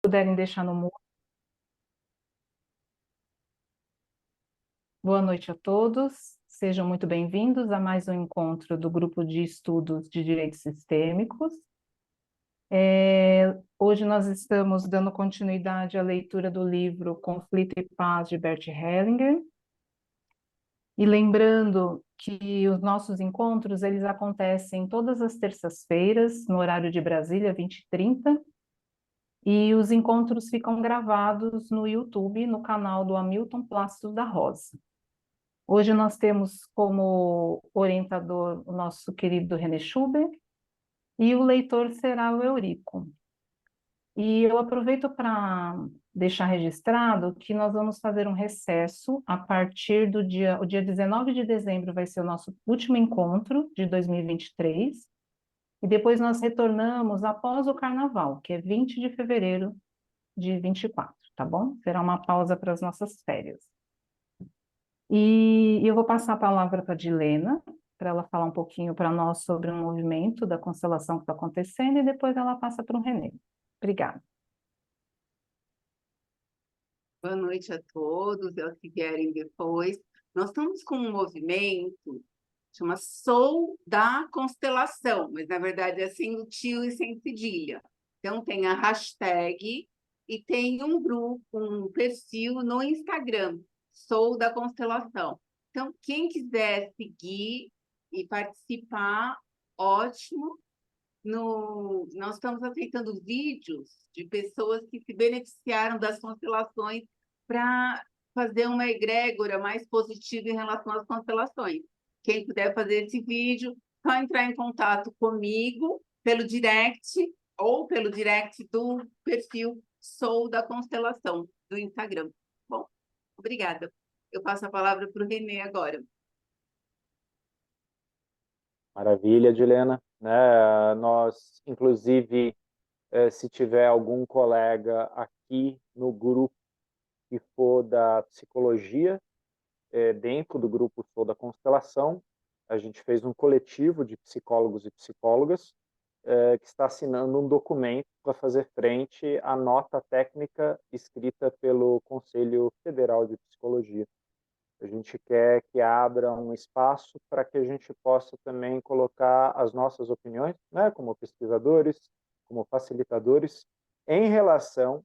Puderem deixar no mudo. Boa noite a todos. Sejam muito bem-vindos a mais um encontro do Grupo de Estudos de Direitos Sistêmicos. Hoje nós estamos dando continuidade à leitura do livro Conflito e Paz, de Bert Hellinger. E lembrando que os nossos encontros, eles acontecem todas as terças-feiras, no horário de Brasília, 20h30, e os encontros ficam gravados no YouTube, no canal do Hamilton Plácido da Rosa. Hoje nós temos como orientador o nosso querido René Schubert e o leitor será o Eurico. E eu aproveito para deixar registrado que nós vamos fazer um recesso a partir do dia 19 de dezembro vai ser o nosso último encontro de 2023, e depois nós retornamos após o Carnaval, que é 20 de fevereiro de 24, tá bom? Será uma pausa para as nossas férias. E eu vou passar a palavra para a Dilena, para ela falar um pouquinho para nós sobre o movimento da constelação que está acontecendo, e depois ela passa para o René. Obrigada. Boa noite a todos, e aos que vierem depois. Nós estamos com um movimento, chama Sou da Constelação, mas na verdade é sem o tio e sem cedilha. Então tem a hashtag e tem um grupo, um perfil no Instagram, Sou da Constelação. Então, quem quiser seguir e participar, ótimo. Nós estamos aceitando vídeos de pessoas que se beneficiaram das constelações para fazer uma egrégora mais positiva em relação às constelações. Quem puder fazer esse vídeo, só entrar em contato comigo pelo direct ou pelo direct do perfil Sou da Constelação do Instagram. Bom, obrigada. Eu passo a palavra para o Renê agora. Maravilha, Dilena. Né? Nós, inclusive, se tiver algum colega aqui no grupo que for da psicologia, dentro do grupo Sou da Constelação, a gente fez um coletivo de psicólogos e psicólogas que está assinando um documento para fazer frente à nota técnica escrita pelo Conselho Federal de Psicologia. A gente quer que abra um espaço para que a gente possa também colocar as nossas opiniões, né, como pesquisadores, como facilitadores, em relação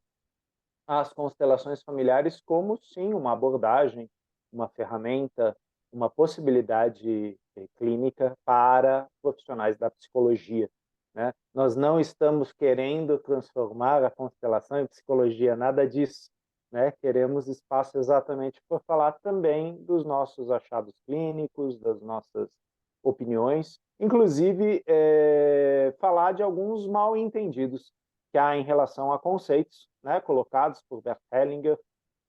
às constelações familiares como, sim, uma abordagem, uma ferramenta, uma possibilidade clínica para profissionais da psicologia. Né? Nós não estamos querendo transformar a constelação em psicologia, nada disso. Né? Queremos espaço exatamente para falar também dos nossos achados clínicos, das nossas opiniões, inclusive falar de alguns mal entendidos que há em relação a conceitos, né, colocados por Bert Hellinger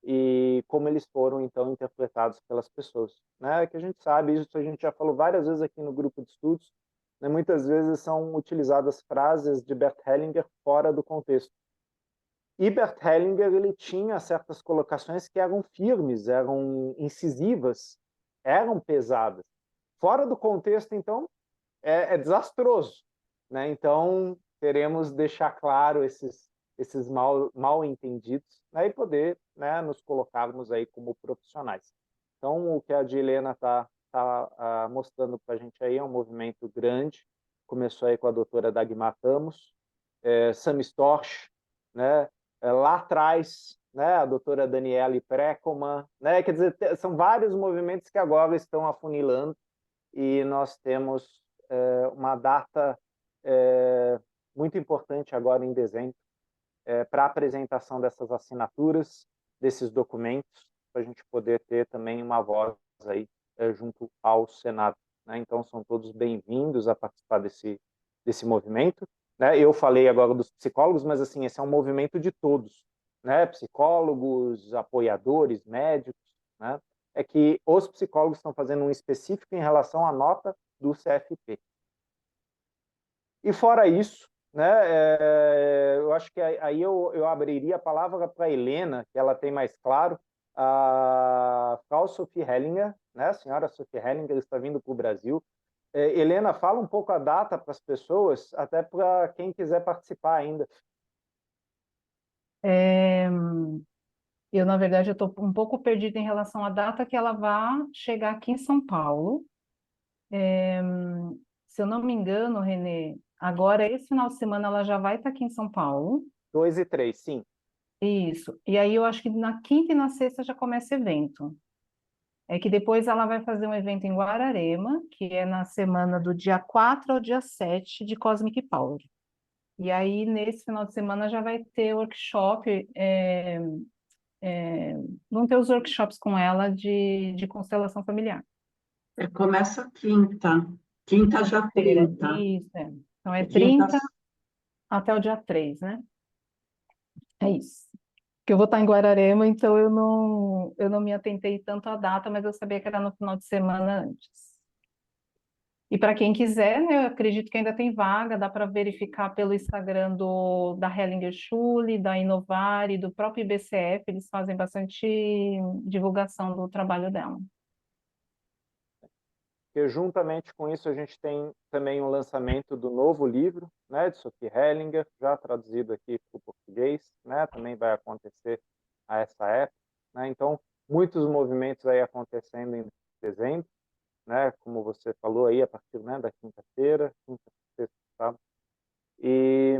e como eles foram então interpretados pelas pessoas, né? Que a gente sabe, isso a gente já falou várias vezes aqui no grupo de estudos, né? Muitas vezes são utilizadas frases de Bert Hellinger fora do contexto. E Bert Hellinger ele tinha certas colocações que eram firmes, eram incisivas, eram pesadas. Fora do contexto, então, é desastroso. Né? Então, queremos deixar claro esses mal entendidos, né? E poder, né, nos colocarmos aí como profissionais. Então, o que a Dilena está mostrando para a gente aí é um movimento grande. Começou aí com a doutora Dagmar Ramos, Sam Storch, né? Lá atrás, né, a doutora Daniele Precoman, né? Quer dizer, são vários movimentos que agora estão afunilando e nós temos uma data muito importante agora em dezembro para a apresentação dessas assinaturas, desses documentos, para a gente poder ter também uma voz aí junto ao Senado. Né? Então, são todos bem-vindos a participar desse movimento. Né? Eu falei agora dos psicólogos, mas assim, esse é um movimento de todos, né? Psicólogos, apoiadores, médicos, né? É que os psicólogos estão fazendo um específico em relação à nota do CFP. E fora isso, né, eu acho que aí eu abriria a palavra para a Helena, que ela tem mais claro, a Frau Sophie Hellinger, né, a senhora Sophie Hellinger está vindo para o Brasil. Helena, fala um pouco a data para as pessoas, até para quem quiser participar ainda. Eu, na verdade, eu estou um pouco perdida em relação à data que ela vai chegar aqui em São Paulo. Se eu não me engano, Renê, agora esse final de semana ela já vai estar aqui em São Paulo. 2 e 3, sim. Isso. E aí eu acho que na quinta e na sexta já começa evento. É que depois ela vai fazer um evento em Guararema, que é na semana do dia 4 ao dia 7 de Cosmic Power. E aí, nesse final de semana, já vai ter workshop, vão ter os workshops com ela de constelação familiar. Começa quinta. Quinta já Feira. 30. Isso, é. Então é Quinta, 30 até o dia 3, né? É isso. Que eu vou estar em Guararema, então eu não me atentei tanto à data, mas eu sabia que era no final de semana antes. E para quem quiser, né, eu acredito que ainda tem vaga, dá para verificar pelo Instagram da Hellinger Schule, da Inovar e do próprio IBCF, eles fazem bastante divulgação do trabalho dela. E juntamente com isso a gente tem também o lançamento do novo livro, né, de Sophie Hellinger, já traduzido aqui para o português, né, também vai acontecer a essa época, né, então muitos movimentos aí acontecendo em dezembro, né, como você falou aí, a partir, né, da quinta-feira, quinta, sexta, sábado, e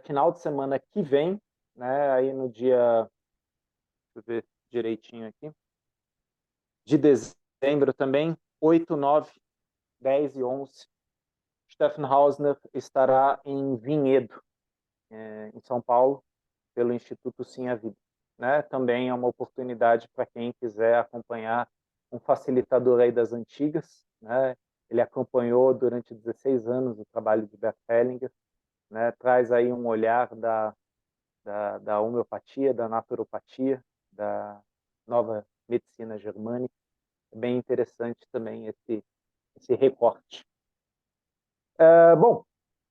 final de semana que vem, né, aí no dia, deixa eu ver direitinho aqui, de dezembro também, 8, 9, 10 e 11, Steffen Hausner estará em Vinhedo, em São Paulo, pelo Instituto Sim à Vida. Né? Também é uma oportunidade para quem quiser acompanhar um facilitador aí das antigas. Né? Ele acompanhou durante 16 anos o trabalho de Bert Hellinger, né? Traz aí um olhar da homeopatia, da naturopatia, da nova medicina germânica. É bem interessante também esse recorte. Bom,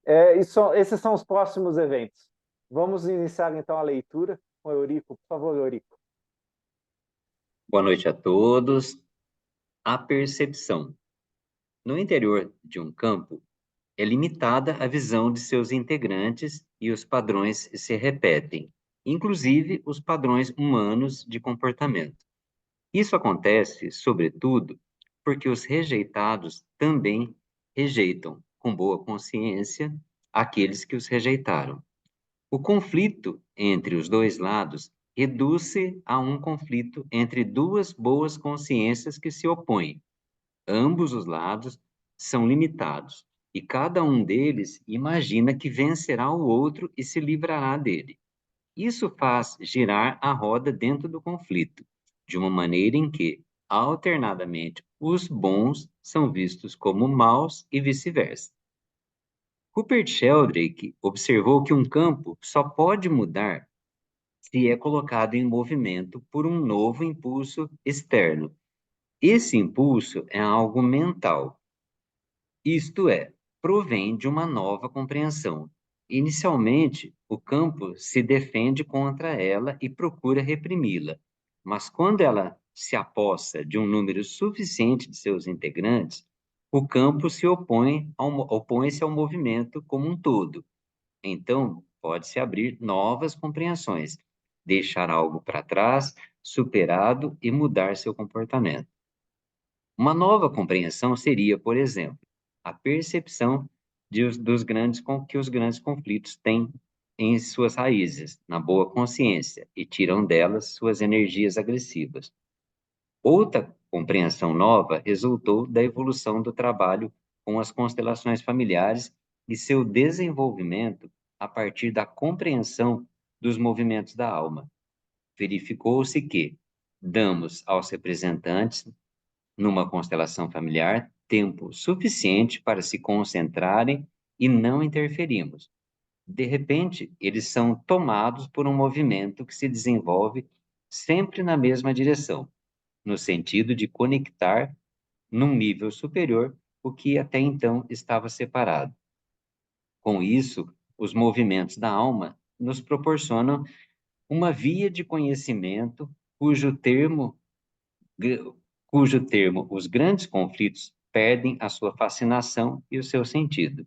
esses são os próximos eventos. Vamos iniciar então a leitura com o Eurico. Por favor, Eurico. Boa noite a todos. A percepção. No interior de um campo, é limitada a visão de seus integrantes e os padrões se repetem, inclusive os padrões humanos de comportamento. Isso acontece, sobretudo, porque os rejeitados também rejeitam, com boa consciência, aqueles que os rejeitaram. O conflito entre os dois lados reduz-se a um conflito entre duas boas consciências que se opõem. Ambos os lados são limitados e cada um deles imagina que vencerá o outro e se livrará dele. Isso faz girar a roda dentro do conflito, de uma maneira em que, alternadamente, os bons são vistos como maus e vice-versa. Rupert Sheldrake observou que um campo só pode mudar se é colocado em movimento por um novo impulso externo. Esse impulso é algo mental, isto é, provém de uma nova compreensão. Inicialmente, o campo se defende contra ela e procura reprimi-la, mas quando ela se apossa de um número suficiente de seus integrantes, o campo se opõe-se ao movimento como um todo. Então, pode-se abrir novas compreensões, deixar algo para trás, superado e mudar seu comportamento. Uma nova compreensão seria, por exemplo, a percepção que os grandes conflitos têm em suas raízes, na boa consciência, e tiram delas suas energias agressivas. Outra compreensão nova resultou da evolução do trabalho com as constelações familiares e seu desenvolvimento a partir da compreensão dos movimentos da alma. Verificou-se que damos aos representantes numa constelação familiar tempo suficiente para se concentrarem e não interferimos. De repente, eles são tomados por um movimento que se desenvolve sempre na mesma direção, no sentido de conectar num nível superior o que até então estava separado. Com isso, os movimentos da alma nos proporcionam uma via de conhecimento cujo termo os grandes conflitos perdem a sua fascinação e o seu sentido.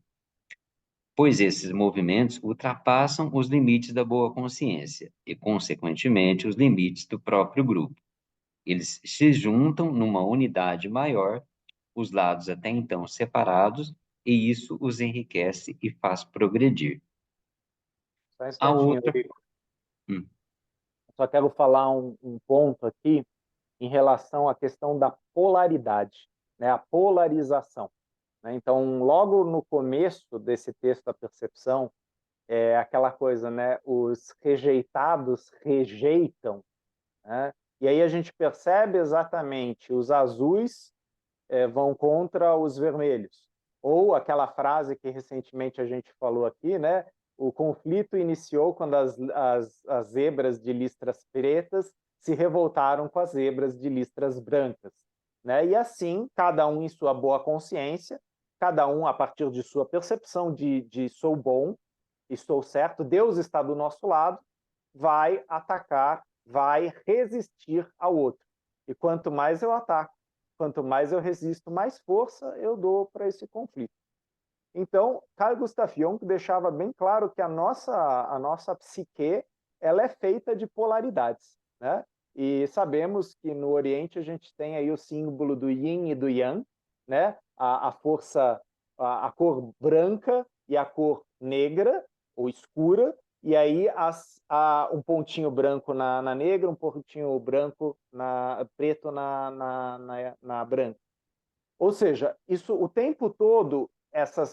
pois esses movimentos ultrapassam os limites da boa consciência e, consequentemente, os limites do próprio grupo. Eles se juntam numa unidade maior, os lados até então separados, e isso os enriquece e faz progredir. Só um A instantinho, outra, Eurico. hum, Só quero falar um ponto aqui em relação à questão da polaridade, né? A polarização. Né? Então, logo no começo desse texto da percepção, é aquela coisa, né? Os rejeitados rejeitam, né? E aí a gente percebe exatamente os azuis vão contra os vermelhos. Ou aquela frase que recentemente a gente falou aqui, né? O conflito iniciou quando as zebras de listras pretas se revoltaram com as zebras de listras brancas. Né? E assim, cada um em sua boa consciência, cada um a partir de sua percepção de sou bom, estou certo, Deus está do nosso lado, vai atacar, vai resistir ao outro. E quanto mais eu ataco, quanto mais eu resisto, mais força eu dou para esse conflito. Então, Carl Gustav Jung deixava bem claro que a nossa psique ela é feita de polaridades, né? E sabemos que no Oriente a gente tem aí o símbolo do Yin e do Yang, né? A força, a cor branca e a cor negra ou escura, e aí um pontinho branco na negra, um pontinho branco preto na branca. Ou seja, isso o tempo todo,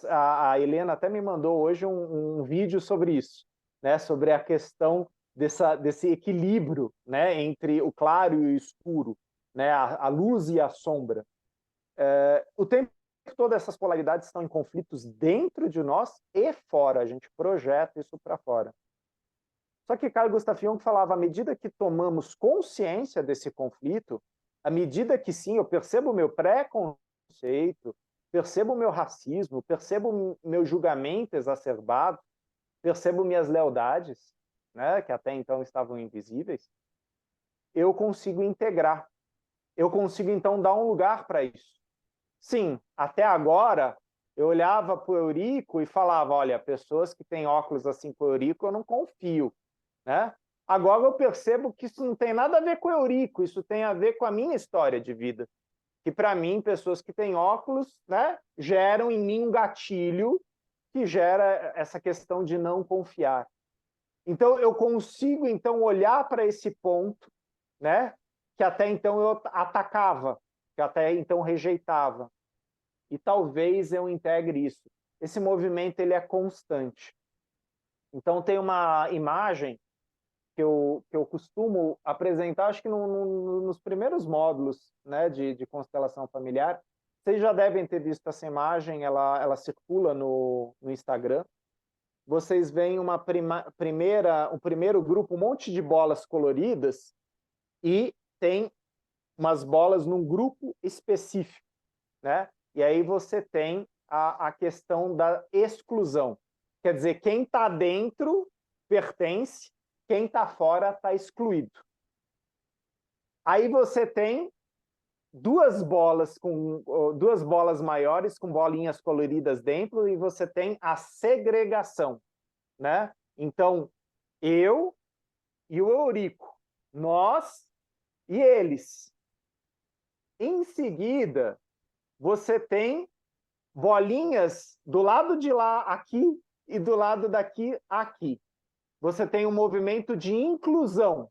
a Helena até me mandou hoje um vídeo sobre isso, né? Sobre a questão desse equilíbrio, né? Entre o claro e o escuro, né? A luz e a sombra. O tempo todo essas polaridades estão em conflitos dentro de nós e fora, a gente projeta isso para fora. Só que Carl Gustav Jung falava, à medida que tomamos consciência desse conflito, à medida que sim, eu percebo o meu preconceito, percebo o meu racismo, percebo o meu julgamento exacerbado, percebo minhas lealdades, né, que até então estavam invisíveis, eu consigo integrar. Eu consigo, então, dar um lugar para isso. Sim, até agora, eu olhava para o Eurico e falava, olha, pessoas que têm óculos assim com o Eurico, eu não confio. Né? Agora eu percebo que isso não tem nada a ver com o Eurico, isso tem a ver com a minha história de vida. Que, para mim, pessoas que têm óculos, né, geram em mim um gatilho que gera essa questão de não confiar. Então, eu consigo, então, olhar para esse ponto, né, que até então eu atacava, que até então rejeitava. E talvez eu integre isso. Esse movimento ele é constante. Então, tem uma imagem que eu costumo apresentar, acho que nos primeiros módulos, né, de constelação familiar. Vocês já devem ter visto essa imagem, ela circula no Instagram. Vocês veem um primeiro grupo, um monte de bolas coloridas, e tem umas bolas num grupo específico. Né? E aí você tem a questão da exclusão. Quer dizer, quem está dentro pertence, quem está fora está excluído. Aí você tem duas bolas maiores com bolinhas coloridas dentro e você tem a segregação, né? Então, eu e o Eurico, nós e eles. Em seguida, você tem bolinhas do lado de lá aqui e do lado daqui aqui. Você tem um movimento de inclusão.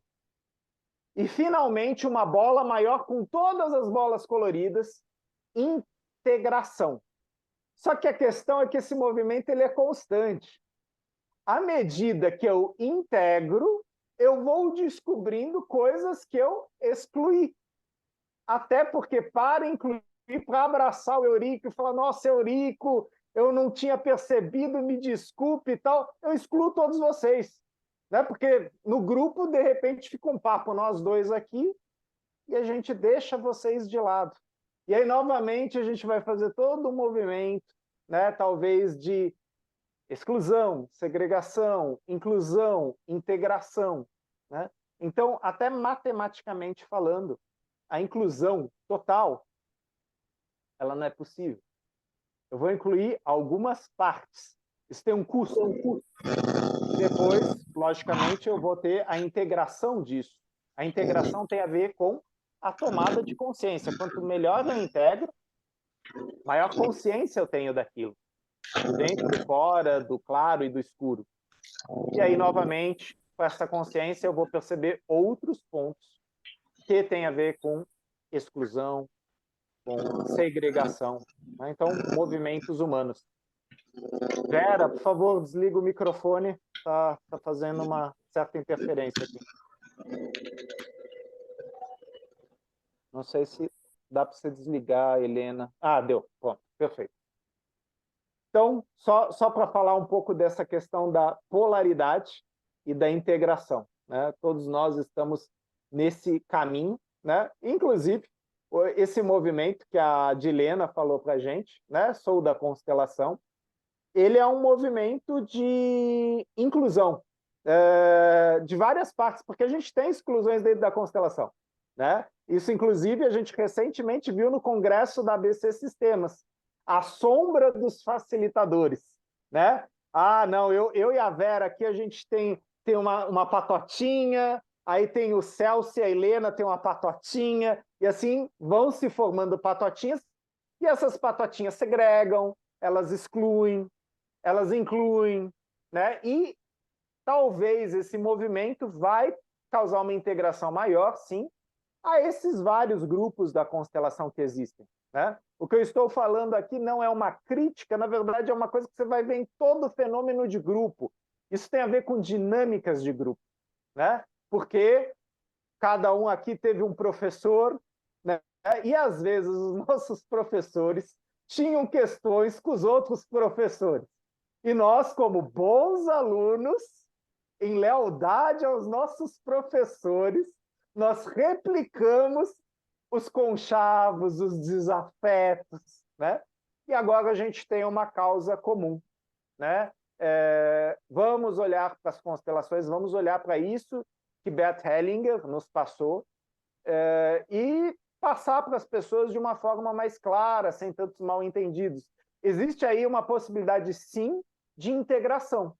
E, finalmente, uma bola maior com todas as bolas coloridas, integração. Só que a questão é que esse movimento ele é constante. À medida que eu integro, eu vou descobrindo coisas que eu excluí. Até porque, para incluir, para abraçar o Eurico e falar, nossa, Eurico, eu não tinha percebido, me desculpe e tal, eu excluo todos vocês. Né? Porque no grupo, de repente, fica um papo nós dois aqui e a gente deixa vocês de lado. E aí, novamente, a gente vai fazer todo um movimento, né? Talvez de exclusão, segregação, inclusão, integração. Né? Então, até matematicamente falando, a inclusão total, ela não é possível. Eu vou incluir algumas partes. Isso tem um custo. Depois, logicamente, eu vou ter a integração disso. A integração tem a ver com a tomada de consciência. Quanto melhor eu integro, maior consciência eu tenho daquilo. Do dentro, do fora, do claro e do escuro. E aí, novamente, com essa consciência, eu vou perceber outros pontos que têm a ver com exclusão, com segregação. Né? Então, movimentos humanos. Vera, por favor, desliga o microfone. Tá fazendo uma certa interferência aqui. Não sei se dá para você desligar, Helena. Ah, deu. Pronto, perfeito. Então, só para falar um pouco dessa questão da polaridade e da integração. Né? Todos nós estamos nesse caminho, né? Inclusive, esse movimento que a Dilena falou para a gente, né? Sou da Constelação, ele é um movimento de inclusão, de várias partes, porque a gente tem exclusões dentro da constelação. Né? Isso, inclusive, a gente recentemente viu no congresso da ABC Sistemas, a sombra dos facilitadores. Né? Ah, não, eu e a Vera aqui, a gente tem uma patotinha, aí tem o Celso e a Helena tem uma patotinha, e assim vão se formando patotinhas, e essas patotinhas segregam, elas excluem, elas incluem, né? E talvez esse movimento vai causar uma integração maior, sim, a esses vários grupos da constelação que existem. Né? O que eu estou falando aqui não é uma crítica, na verdade é uma coisa que você vai ver em todo fenômeno de grupo. Isso tem a ver com dinâmicas de grupo, né? Porque cada um aqui teve um professor, né? E às vezes os nossos professores tinham questões com os outros professores. E nós, como bons alunos, em lealdade aos nossos professores, nós replicamos os conchavos, os desafetos, né? E agora a gente tem uma causa comum, né? Vamos olhar para as constelações, vamos olhar para isso que Bert Hellinger nos passou e passar para as pessoas de uma forma mais clara, sem tantos mal-entendidos. Existe aí uma possibilidade, sim, de integração.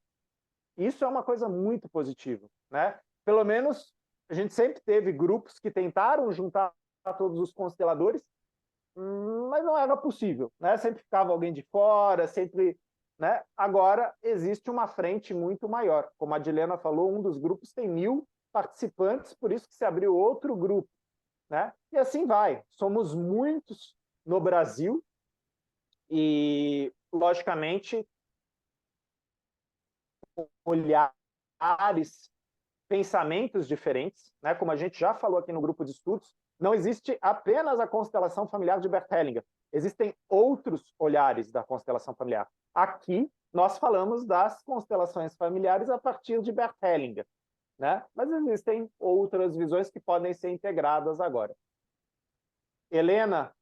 Isso é uma coisa muito positiva, né? Pelo menos a gente sempre teve grupos que tentaram juntar todos os consteladores, mas não era possível, né? Sempre ficava alguém de fora, sempre, né? Agora existe uma frente muito maior. Como a Dilena falou, um dos grupos tem 1000 participantes, por isso que se abriu outro grupo, né? E assim vai. Somos muitos no Brasil e, logicamente, olhares, pensamentos diferentes, né? Como a gente já falou aqui no grupo de estudos, não existe apenas a constelação familiar de Bert Hellinger, existem outros olhares da constelação familiar. Aqui nós falamos das constelações familiares a partir de Bert Hellinger, né? Mas existem outras visões que podem ser integradas agora. Helena,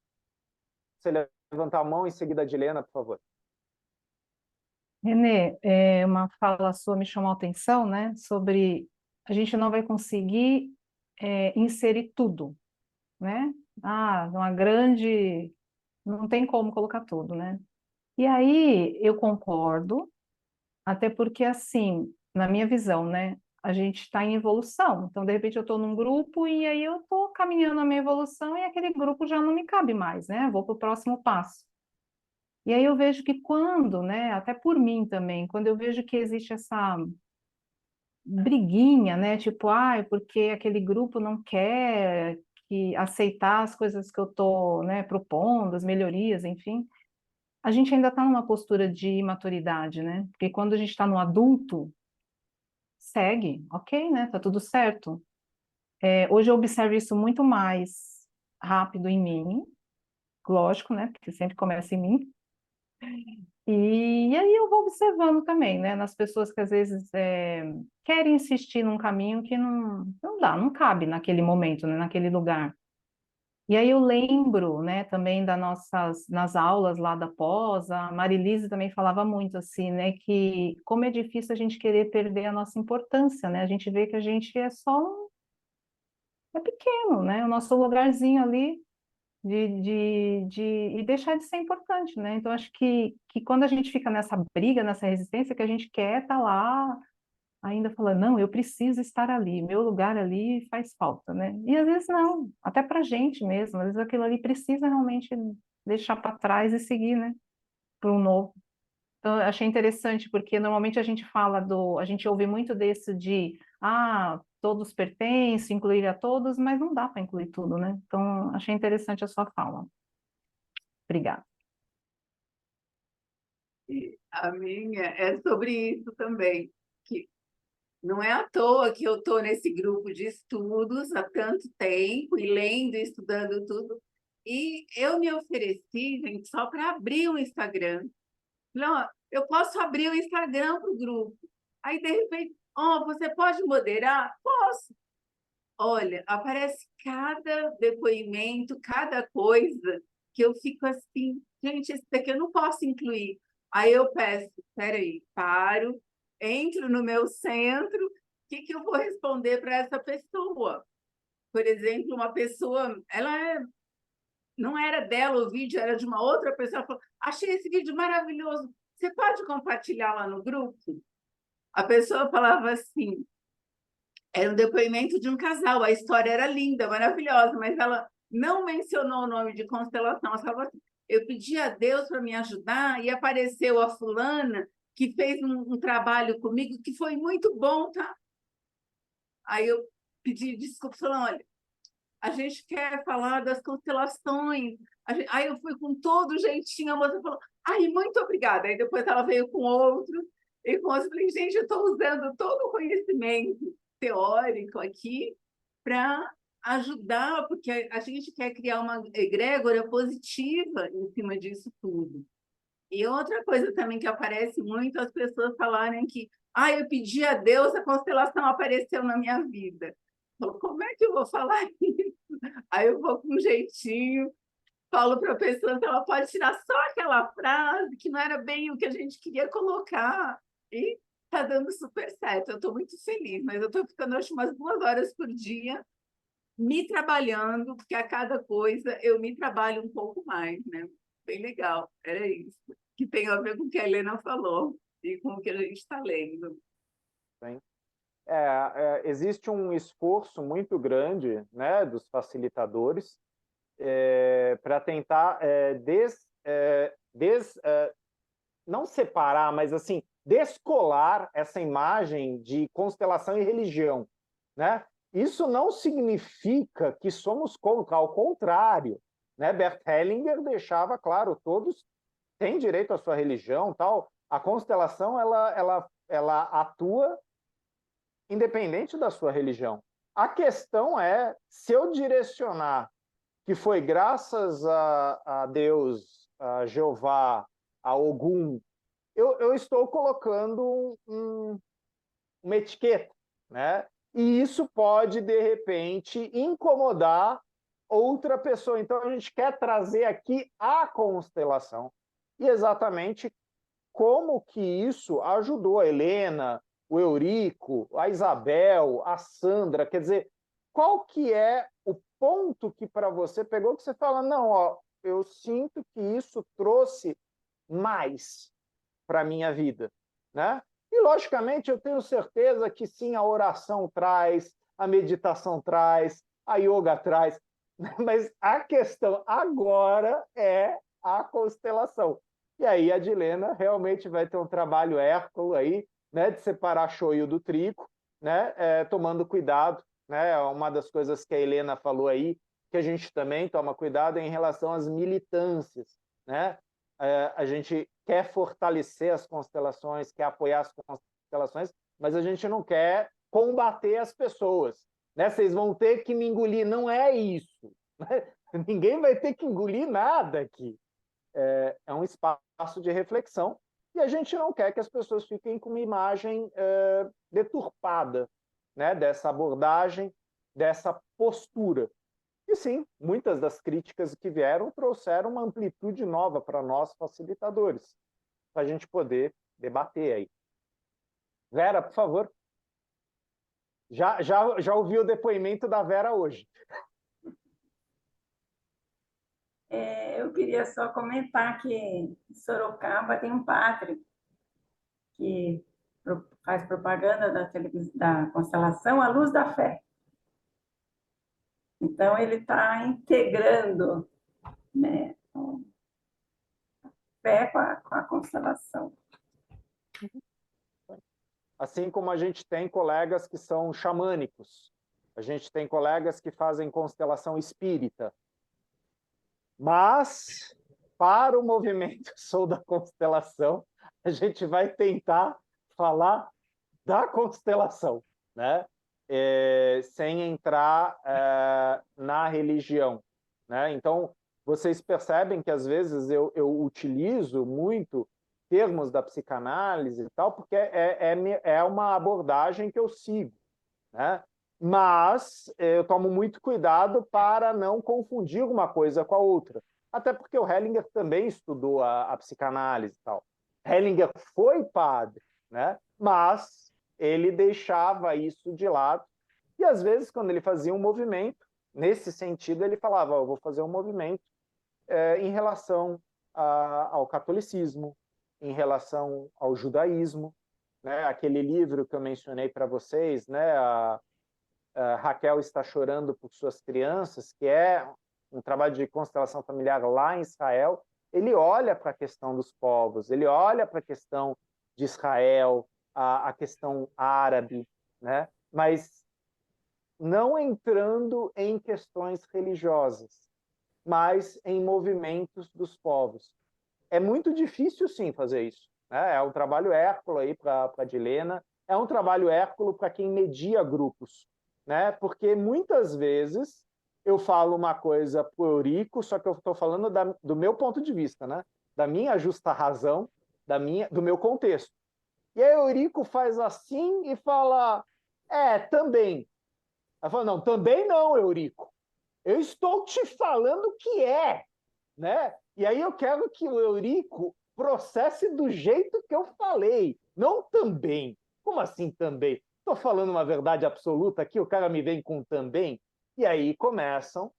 você levantar a mão em seguida de Helena, por favor. Renê, uma fala sua me chamou a atenção, né? Sobre a gente não vai conseguir inserir tudo, né? Ah, uma grande... Não tem como colocar tudo, né? E aí eu concordo, até porque, assim, na minha visão, né? A gente está em evolução. Então, de repente, eu estou num grupo e aí eu estou caminhando a minha evolução e aquele grupo já não me cabe mais, né? Vou para o próximo passo. E aí eu vejo que quando, né? Até por mim também, quando eu vejo que existe essa briguinha, né? Tipo, porque aquele grupo não quer aceitar as coisas que eu estou, né, propondo, as melhorias, enfim. A gente ainda está numa postura de imaturidade, né? Porque quando a gente está no adulto, segue, ok, né? Tá tudo certo. Hoje eu observo isso muito mais rápido em mim, lógico, né? Porque sempre começa em mim. E aí eu vou observando também, né? Nas pessoas que às vezes querem insistir num caminho que não dá, não cabe naquele momento, né? Naquele lugar. E aí eu lembro, né, também nas aulas lá da pós, a Marilise também falava muito assim, né, que como é difícil a gente querer perder a nossa importância, né, a gente vê que a gente é pequeno, né, o nosso lugarzinho ali, e deixar de ser importante, né? Então, acho que quando a gente fica nessa briga, nessa resistência, que a gente quer estar lá, ainda falando, não, eu preciso estar ali, meu lugar ali faz falta, né? E às vezes não, até pra gente mesmo, às vezes aquilo ali precisa realmente deixar para trás e seguir, né? Para um novo. Então, eu achei interessante, porque normalmente a gente a gente ouve muito desse de, todos pertencem, incluir a todos, mas não dá para incluir tudo, né? Então, achei interessante a sua fala. Obrigada. E a minha é sobre isso também, que não é à toa que eu estou nesse grupo de estudos há tanto tempo, e lendo, e estudando tudo, e eu me ofereci, gente, só para abrir o Instagram. Não, eu posso abrir o Instagram para o grupo. Aí, de repente, você pode moderar? Posso. Olha, aparece cada depoimento, cada coisa que eu fico assim, gente, esse daqui eu não posso incluir. Aí eu peço, peraí, paro, entro no meu centro, o que eu vou responder para essa pessoa? Por exemplo, uma pessoa, não era dela o vídeo, era de uma outra pessoa, ela falou, achei esse vídeo maravilhoso, você pode compartilhar lá no grupo? A pessoa falava assim, era um depoimento de um casal, a história era linda, maravilhosa, mas ela não mencionou o nome de constelação. Ela falava assim, eu pedi a Deus para me ajudar e apareceu a fulana que fez um trabalho comigo que foi muito bom, tá? Aí eu pedi desculpa, falando, olha, a gente quer falar das constelações. Aí eu fui com todo jeitinho, a moça falou, ai, muito obrigada. Aí depois ela veio com outro, e com outro, eu falei, gente, eu estou usando todo o conhecimento teórico aqui para ajudar, porque a gente quer criar uma egrégora positiva em cima disso tudo. E outra coisa também que aparece muito, as pessoas falarem que, eu pedi a Deus, a constelação apareceu na minha vida. Falo, como é que eu vou falar isso? Aí eu vou com um jeitinho, falo para a pessoa que ela pode tirar só aquela frase, que não era bem o que a gente queria colocar, e está dando super certo. Eu estou muito feliz, mas eu estou ficando, acho, umas 2 horas por dia me trabalhando, porque a cada coisa eu me trabalho um pouco mais, né? Bem legal, era isso. Que tem a ver com o que a Helena falou e com o que a gente está lendo. Sim. Existe um esforço muito grande, né, dos facilitadores para tentar não separar, mas assim descolar essa imagem de constelação e religião, né? Isso não significa que somos contra, ao contrário, né? Bert Hellinger deixava claro, todos têm direito à sua religião, tal. A constelação ela atua independente da sua religião. A questão é se eu direcionar que foi graças a Deus, a Jeová, a Ogum, eu estou colocando uma etiqueta, né? E isso pode, de repente, incomodar outra pessoa. Então, a gente quer trazer aqui a constelação. E exatamente como que isso ajudou a Helena, o Eurico, a Isabel, a Sandra. Quer dizer, qual que é o ponto que para você pegou que você fala, não, ó, eu sinto que isso trouxe mais para a minha vida, né? E, logicamente, eu tenho certeza que sim, a oração traz, a meditação traz, a yoga traz, mas a questão agora é a constelação. E aí a Dilena realmente vai ter um trabalho hércules aí, né, de separar choio do trigo, né, tomando cuidado, né, uma das coisas que a Helena falou aí, que a gente também toma cuidado em relação às militâncias, né? A gente quer fortalecer as constelações, quer apoiar as constelações, mas a gente não quer combater as pessoas, né? Vocês vão ter que me engolir, não é isso. Ninguém vai ter que engolir nada aqui. É um espaço de reflexão e a gente não quer que as pessoas fiquem com uma imagem deturpada, né, dessa abordagem, dessa postura. E sim, muitas das críticas que vieram trouxeram uma amplitude nova para nós facilitadores, para a gente poder debater aí. Vera, por favor. Já ouvi o depoimento da Vera hoje. Eu queria só comentar que em Sorocaba tem um padre que faz propaganda da constelação à luz da fé. Então, ele está integrando, né, a fé com a constelação. Assim como a gente tem colegas que são xamânicos, a gente tem colegas que fazem constelação espírita, mas para o movimento Sou da Constelação, a gente vai tentar falar da constelação, né? Sem entrar na religião, né? Então, vocês percebem que às vezes eu utilizo muito termos da psicanálise e tal, porque é uma abordagem que eu sigo, né? Mas eu tomo muito cuidado para não confundir uma coisa com a outra. Até porque o Hellinger também estudou a psicanálise e tal. Hellinger foi padre, né? Mas ele deixava isso de lado. E às vezes, quando ele fazia um movimento, nesse sentido, ele falava: eu vou fazer um movimento em relação ao catolicismo, em relação ao judaísmo, né? Aquele livro que eu mencionei para vocês, né? Raquel está chorando por suas crianças, que é um trabalho de constelação familiar lá em Israel. Ele olha para a questão dos povos, ele olha para a questão de Israel, a questão árabe, né? Mas não entrando em questões religiosas, mas em movimentos dos povos. É muito difícil, sim, fazer isso, né? É um trabalho hérculo aí para a Dilena, é um trabalho hérculo para quem media grupos, né? Porque muitas vezes eu falo uma coisa para o Eurico, só que eu estou falando do meu ponto de vista, né? Da minha justa razão, do meu contexto. E aí o Eurico faz assim e fala: também. Ela fala: não, também não, Eurico. Eu estou te falando que né? E aí eu quero que o Eurico processe do jeito que eu falei, não também. Como assim também? Estou falando uma verdade absoluta aqui, o cara me vem com também, e aí começam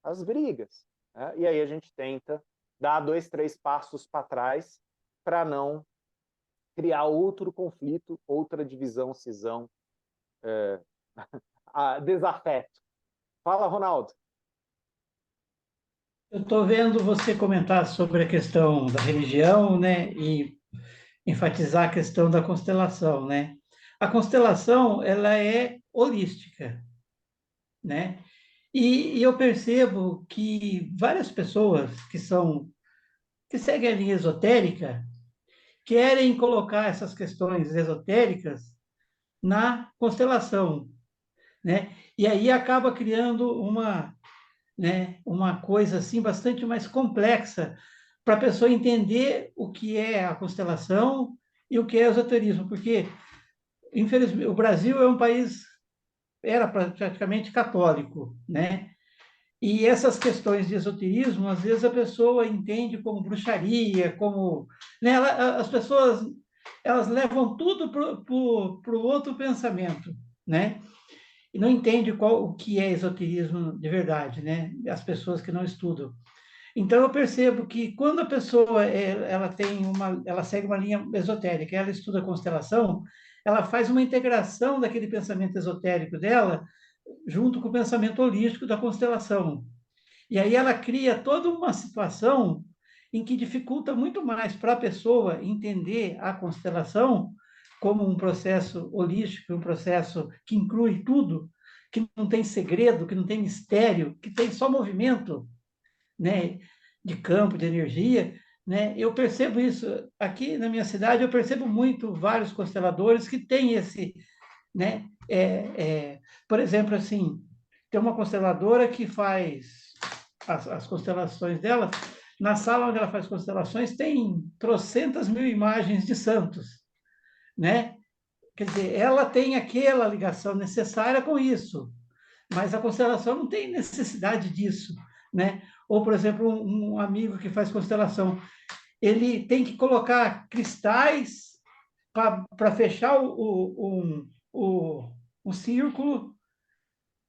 as brigas, né? E aí a gente tenta dar 2, 3 passos para trás para não criar outro conflito, outra divisão, cisão, desafeto. Fala, Ronaldo. Eu estou vendo você comentar sobre a questão da religião, né, e enfatizar a questão da constelação, né? A constelação, ela é holística, né? E eu percebo que várias pessoas que seguem a linha esotérica querem colocar essas questões esotéricas na constelação, né? E aí acaba criando uma coisa assim bastante mais complexa para a pessoa entender o que é a constelação e o que é o esoterismo, porque infelizmente o Brasil é um país era praticamente católico, né? E essas questões de esoterismo, às vezes a pessoa entende como bruxaria, como, né? As pessoas elas levam tudo para o outro pensamento, né? E não entende o que é esoterismo de verdade, né? As pessoas que não estudam. Então eu percebo que quando a pessoa ela segue uma linha esotérica, ela estuda a constelação, ela faz uma integração daquele pensamento esotérico dela junto com o pensamento holístico da constelação. E aí ela cria toda uma situação em que dificulta muito mais para a pessoa entender a constelação como um processo holístico, um processo que inclui tudo, que não tem segredo, que não tem mistério, que tem só movimento, né, de campo, de energia, né? Eu percebo isso aqui na minha cidade, eu percebo muito vários consteladores que têm esse, né? Por exemplo, assim, tem uma consteladora que faz as constelações dela. Na sala onde ela faz constelações tem trocentas mil imagens de santos, né? Quer dizer, ela tem aquela ligação necessária com isso, mas a constelação não tem necessidade disso, né? Ou, por exemplo, um amigo que faz constelação, ele tem que colocar cristais para fechar o círculo,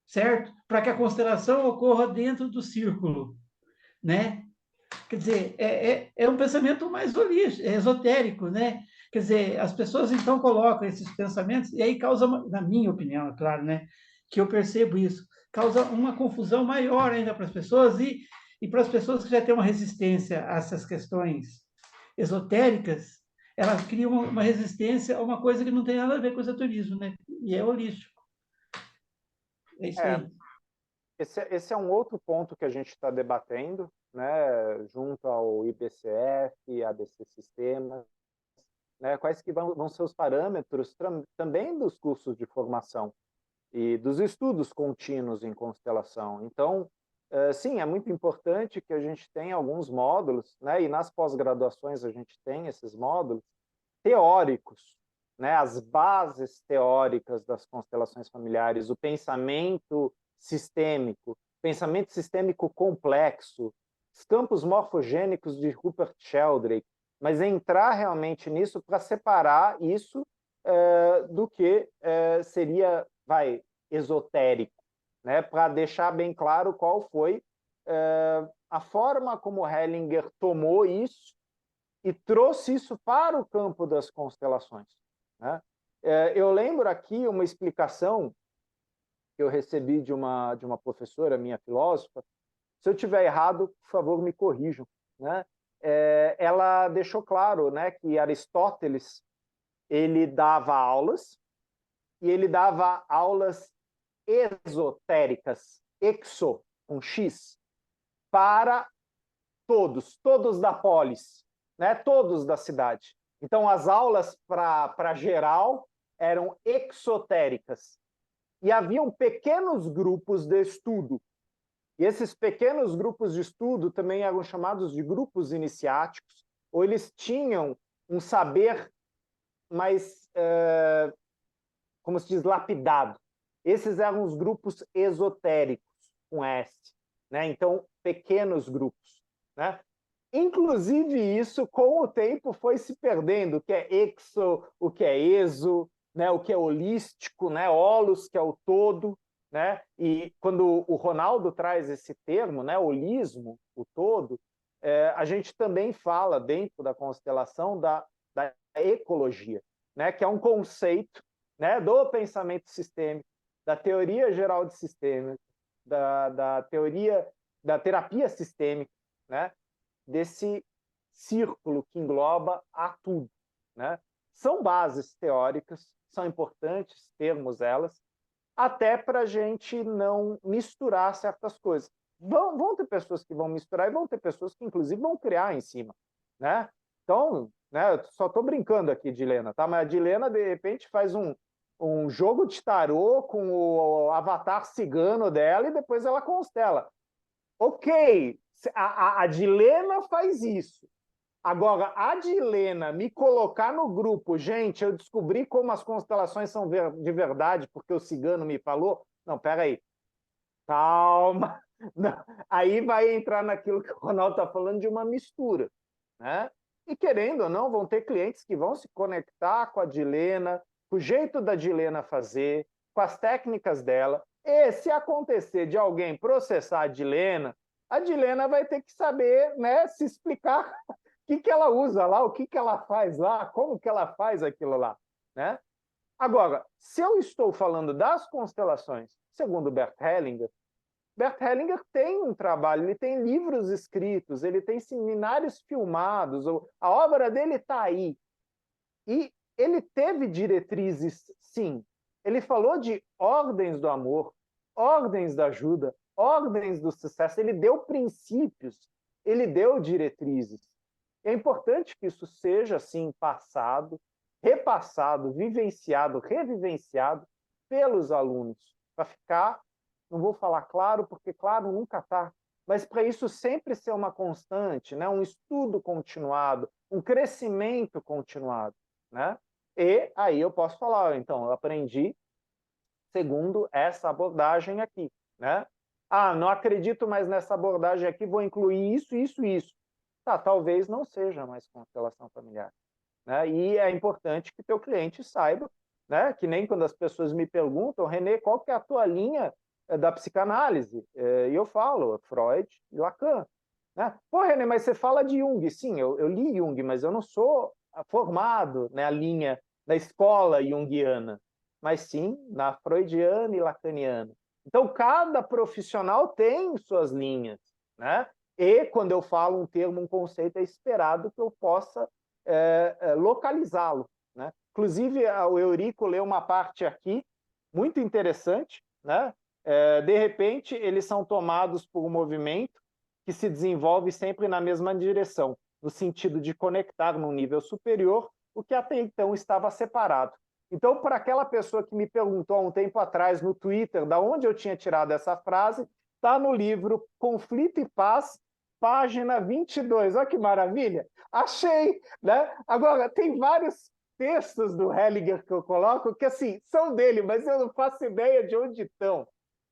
certo? Para que a constelação ocorra dentro do círculo. né? Quer dizer, é um pensamento mais holístico, esotérico, né? Quer dizer, as pessoas então colocam esses pensamentos e aí causa, na minha opinião, é claro, né? Que eu percebo isso, causa uma confusão maior ainda para as pessoas e para as pessoas que já têm uma resistência a essas questões esotéricas, elas criam uma resistência a uma coisa que não tem nada a ver com o esoterismo, né? E é holístico. É isso É, aí. esse é um outro ponto que a gente está debatendo, né, junto ao IBCF, ABC Sistemas, né, quais que vão ser os parâmetros também dos cursos de formação e dos estudos contínuos em constelação. Então, sim, é muito importante que a gente tenha alguns módulos, né, e nas pós-graduações a gente tem esses módulos teóricos, né, as bases teóricas das constelações familiares, o pensamento sistêmico complexo, os campos morfogênicos de Rupert Sheldrake, mas entrar realmente nisso para separar isso do que seria, esotérico, né, para deixar bem claro qual foi a forma como Hellinger tomou isso e trouxe isso para o campo das constelações, né? Eu lembro aqui uma explicação que eu recebi de uma professora, minha filósofa. Se eu tiver errado, por favor, me corrijam, né? Ela deixou claro, né, que Aristóteles ele dava aulas e ele dava aulas esotéricas, exo, com X, para todos da polis, né? Todos da cidade. Então, as aulas para geral eram exotéricas. E haviam pequenos grupos de estudo. E esses pequenos grupos de estudo também eram chamados de grupos iniciáticos, ou eles tinham um saber mais, como se diz, lapidado. Esses eram os grupos esotéricos, com S, né? Então, pequenos grupos, né? Inclusive, isso, com o tempo, foi se perdendo, o que é exo, o que é exo, né? O que é holístico, né? Holos, que é o todo, né? E quando o Ronaldo traz esse termo, né? Holismo, o todo, a gente também fala, dentro da constelação, da ecologia, né? Que é um conceito, né? Do pensamento sistêmico, da teoria geral de sistemas, da teoria da terapia sistêmica, né? Desse círculo que engloba a tudo, né? São bases teóricas, são importantes termos elas, até para a gente não misturar certas coisas. Vão ter pessoas que vão misturar e vão ter pessoas que, inclusive, vão criar em cima, né? Então, né, eu só estou brincando aqui, Dilena, tá? Mas a Dilena, de repente, faz um jogo de tarô com o avatar cigano dela e depois ela constela. Ok, a Dilena faz isso. Agora, a Dilena me colocar no grupo, gente, eu descobri como as constelações são de verdade, porque o cigano me falou. Não, peraí. Calma. Não. Aí vai entrar naquilo que o Ronaldo está falando de uma mistura, né? E querendo ou não, vão ter clientes que vão se conectar com a Dilena, com o jeito da Dilena fazer, com as técnicas dela. E se acontecer de alguém processar a Dilena vai ter que saber, né, se explicar o que ela usa lá, o que ela faz lá, como que ela faz aquilo lá, né? Agora, se eu estou falando das constelações, segundo Bert Hellinger tem um trabalho, ele tem livros escritos, ele tem seminários filmados, a obra dele está aí. E ele teve diretrizes, sim. Ele falou de ordens do amor, ordens da ajuda, ordens do sucesso, ele deu princípios, ele deu diretrizes. É importante que isso seja, assim, passado, repassado, vivenciado, revivenciado pelos alunos, para ficar, não vou falar claro, porque claro nunca está, mas para isso sempre ser uma constante, né? Um estudo continuado, um crescimento continuado, né? E aí eu posso falar, então, eu aprendi segundo essa abordagem aqui, né? Ah, não acredito mais nessa abordagem aqui, vou incluir isso, isso, isso. Tá, talvez não seja mais constelação familiar, né? E é importante que teu cliente saiba, né? Que nem quando as pessoas me perguntam, Renê, qual que é a tua linha da psicanálise? E eu falo, Freud e Lacan, Né? Pô, René, mas você fala de Jung. Sim, eu li Jung, mas eu não sou formado na linha da escola junguiana, mas sim na freudiana e lacaniana. Então, cada profissional tem suas linhas, né? E quando eu falo um termo, um conceito, é esperado que eu possa localizá-lo, né? Inclusive, o Eurico leu uma parte aqui muito interessante, né? De repente, eles são tomados por um movimento que se desenvolve sempre na mesma direção, no sentido de conectar num nível superior o que até então estava separado. Então, para aquela pessoa que me perguntou há um tempo atrás no Twitter de onde eu tinha tirado essa frase, está no livro Conflito e Paz, página 22. Olha que maravilha! Achei! Né? Agora, tem vários textos do Hellinger que eu coloco que, assim, são dele, mas eu não faço ideia de onde estão.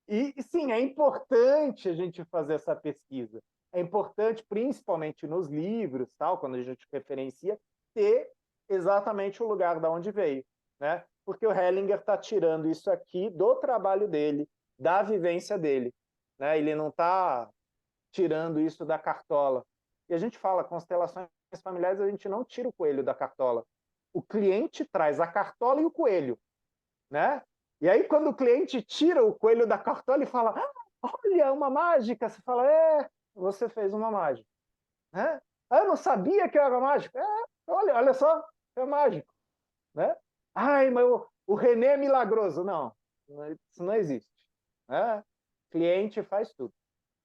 E, sim, é importante a gente fazer essa pesquisa. É importante, principalmente nos livros, tal, quando a gente referencia, ter exatamente o lugar de onde veio, né? Porque o Hellinger está tirando isso aqui do trabalho dele, da vivência dele, né? Ele não está tirando isso da cartola. E a gente fala, constelações familiares, a gente não tira o coelho da cartola. O cliente traz a cartola e o coelho, né? E aí, quando o cliente tira o coelho da cartola e fala, olha, uma mágica, você fala, você fez uma mágica. Né? Eu não sabia que eu era mágico. Olha só, é mágico. Né? Ai, mas o René é milagroso. Não, isso não existe. Né? Cliente faz tudo.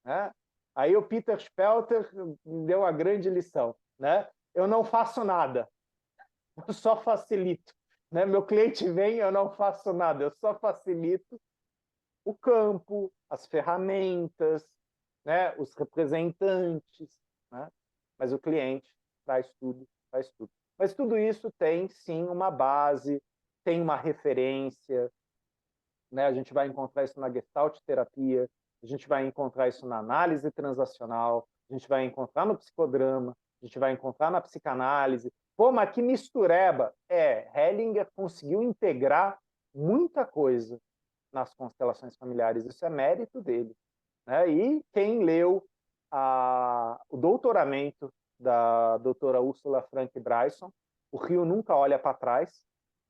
Né? Aí o Peter Spelter me deu a grande lição. Né? Eu não faço nada, eu só facilito. Né? Meu cliente vem, eu não faço nada, eu só facilito o campo, as ferramentas, né? Os representantes, né? Mas o cliente faz tudo, faz tudo. Mas tudo isso tem, sim, uma base, tem uma referência, né? A gente vai encontrar isso na Gestalt terapia, a gente vai encontrar isso na análise transacional, a gente vai encontrar no psicodrama, a gente vai encontrar na psicanálise. Pô, mas que mistureba! Hellinger conseguiu integrar muita coisa nas constelações familiares, isso é mérito dele. Né? E quem leu o doutoramento da doutora Ursula Frank Bryson, O Rio Nunca Olha para Trás,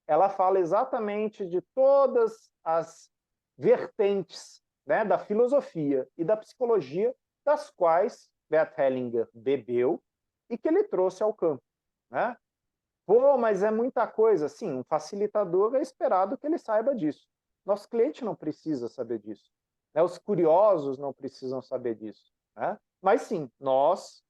ela fala exatamente de todas as vertentes, né, da filosofia e da psicologia das quais Bert Hellinger bebeu e que ele trouxe ao campo. Né? Pô, mas é muita coisa. Sim, um facilitador é esperado que ele saiba disso. Nosso cliente não precisa saber disso. Né? Os curiosos não precisam saber disso. Né? Mas sim, nós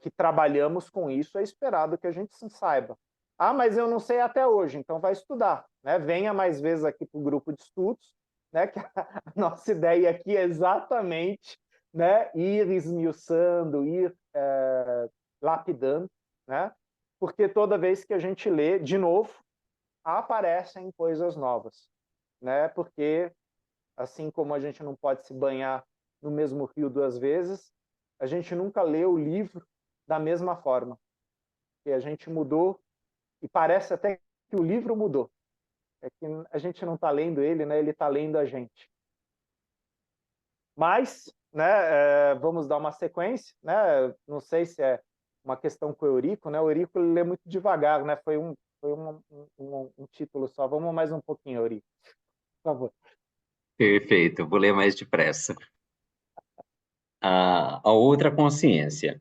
que trabalhamos com isso, é esperado que a gente saiba. Ah, mas eu não sei até hoje, então vai estudar. Né? Venha mais vezes aqui para o grupo de estudos, né? Que a nossa ideia aqui é exatamente, né, ir esmiuçando, ir lapidando, né? Porque toda vez que a gente lê, de novo, aparecem coisas novas. Né? Porque, assim como a gente não pode se banhar no mesmo rio duas vezes, a gente nunca lê o livro da mesma forma. E a gente mudou, e parece até que o livro mudou. É que a gente não está lendo ele, né? Ele está lendo a gente. Mas, né, vamos dar uma sequência. Né? Não sei se é uma questão com o Eurico, né? O Eurico ele lê muito devagar, né? Foi um título só. Vamos mais um pouquinho, Eurico, por favor. Perfeito, vou ler mais depressa. A outra consciência.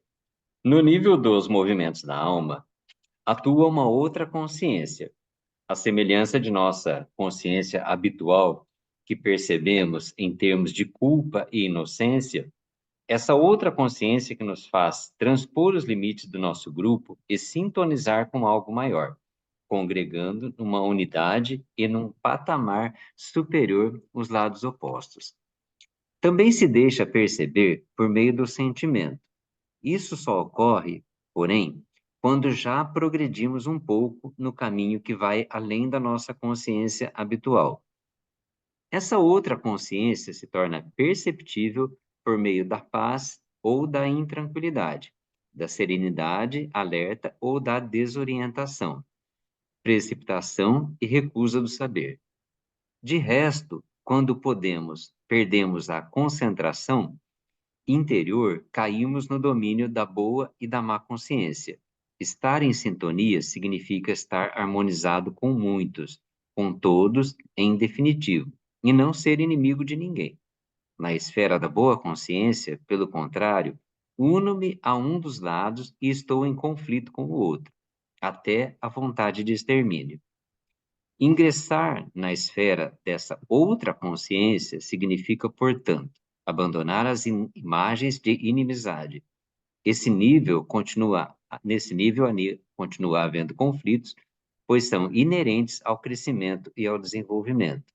No nível dos movimentos da alma, atua uma outra consciência, a semelhança de nossa consciência habitual, que percebemos em termos de culpa e inocência. Essa outra consciência que nos faz transpor os limites do nosso grupo e sintonizar com algo maior, congregando numa unidade e num patamar superior os lados opostos. Também se deixa perceber por meio do sentimento. Isso só ocorre, porém, quando já progredimos um pouco no caminho que vai além da nossa consciência habitual. Essa outra consciência se torna perceptível por meio da paz ou da intranquilidade, da serenidade, alerta ou da desorientação, precipitação e recusa do saber. De resto, quando perdemos a concentração, interior, caímos no domínio da boa e da má consciência. Estar em sintonia significa estar harmonizado com muitos, com todos, em definitivo, e não ser inimigo de ninguém. Na esfera da boa consciência, pelo contrário, uno-me a um dos lados e estou em conflito com o outro, até a vontade de extermínio. Ingressar na esfera dessa outra consciência significa, portanto, abandonar as imagens de inimizade. Nesse nível continua havendo conflitos, pois são inerentes ao crescimento e ao desenvolvimento.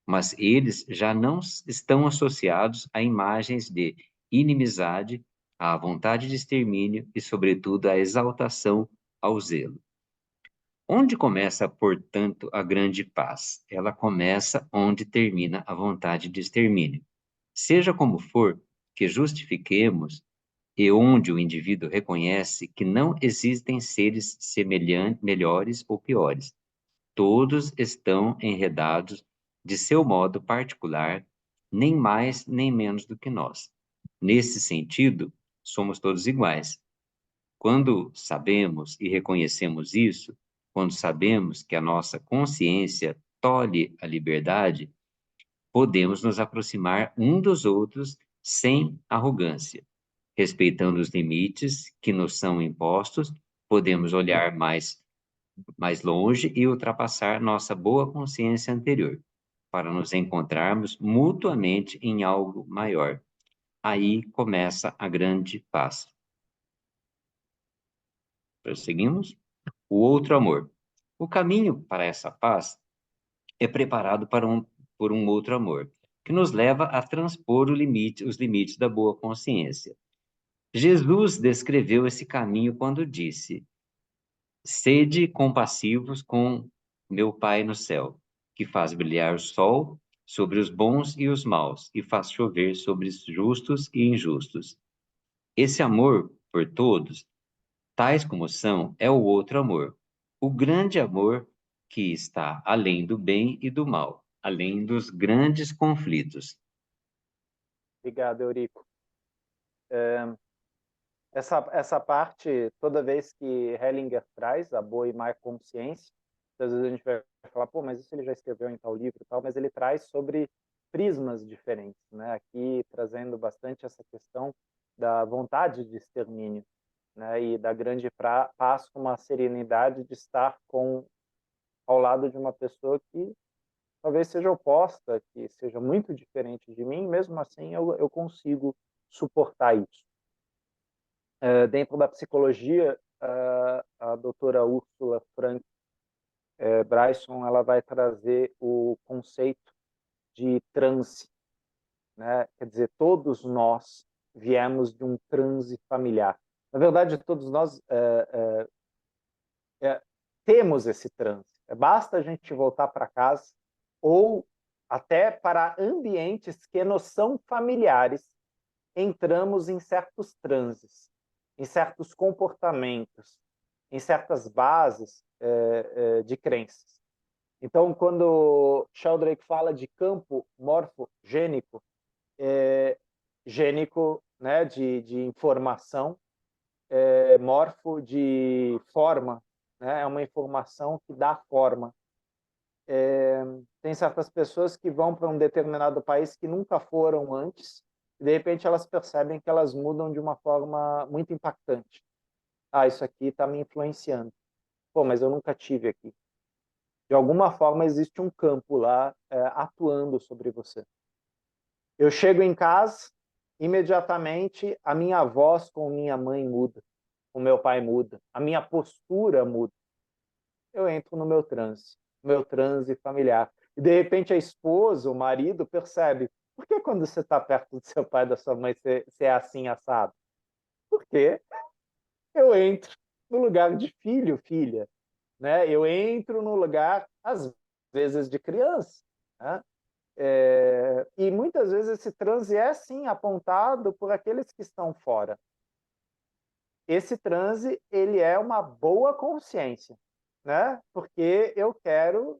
Mas eles já não estão associados a imagens de inimizade, à vontade de extermínio e, sobretudo, à exaltação ao zelo. Onde começa, portanto, a grande paz? Ela começa onde termina a vontade de extermínio. Seja como for que justifiquemos e onde o indivíduo reconhece que não existem seres semelhantes, melhores ou piores. Todos estão enredados de seu modo particular, nem mais nem menos do que nós. Nesse sentido, somos todos iguais. Quando sabemos e reconhecemos isso, quando sabemos que a nossa consciência tolhe a liberdade, podemos nos aproximar um dos outros sem arrogância. Respeitando os limites que nos são impostos, podemos olhar mais longe e ultrapassar nossa boa consciência anterior, para nos encontrarmos mutuamente em algo maior. Aí começa a grande paz. Prosseguimos? O outro amor. O caminho para essa paz é preparado por um outro amor, que nos leva a transpor os limites da boa consciência. Jesus descreveu esse caminho quando disse: sede compassivos com meu Pai no céu, que faz brilhar o sol sobre os bons e os maus, e faz chover sobre os justos e injustos. Esse amor por todos, tais como são, é o outro amor, o grande amor que está além do bem e do mal, além dos grandes conflitos. Obrigado, Eurico. Essa parte, toda vez que Hellinger traz a boa e má consciência, às vezes a gente vai falar, pô, mas isso ele já escreveu em tal livro e tal, mas ele traz sobre prismas diferentes, né? Aqui trazendo bastante essa questão da vontade de extermínio, né? E da grande paz com uma serenidade de estar ao lado de uma pessoa que talvez seja oposta, que seja muito diferente de mim, mesmo assim eu consigo suportar isso. Dentro da psicologia, a doutora Ursula Frank Bryson, ela vai trazer o conceito de transe, né? Quer dizer, todos nós viemos de um transe familiar. Na verdade, todos nós temos esse transe. Basta a gente voltar para casa ou até para ambientes que nos são familiares, entramos em certos transes, em certos comportamentos, em certas bases de crenças. Então, quando Sheldrake fala de campo morfogênico, gênico, né, de informação, morfo de forma, né, é uma informação que dá forma. Tem certas pessoas que vão para um determinado país que nunca foram antes, e de repente elas percebem que elas mudam de uma forma muito impactante. Ah, isso aqui está me influenciando. Pô, mas eu nunca tive aqui. De alguma forma existe um campo lá atuando sobre você. Eu chego em casa, imediatamente a minha voz com minha mãe muda, o meu pai muda, a minha postura muda. Eu entro no meu transe familiar. E de repente a esposa, o marido percebe, por que quando você está perto do seu pai e da sua mãe você é assim assado? Porque eu entro no lugar de filho, filha, né? Eu entro no lugar, às vezes, de criança, né? E muitas vezes esse transe é sim apontado por aqueles que estão fora. Esse transe, ele é uma boa consciência, né? Porque eu quero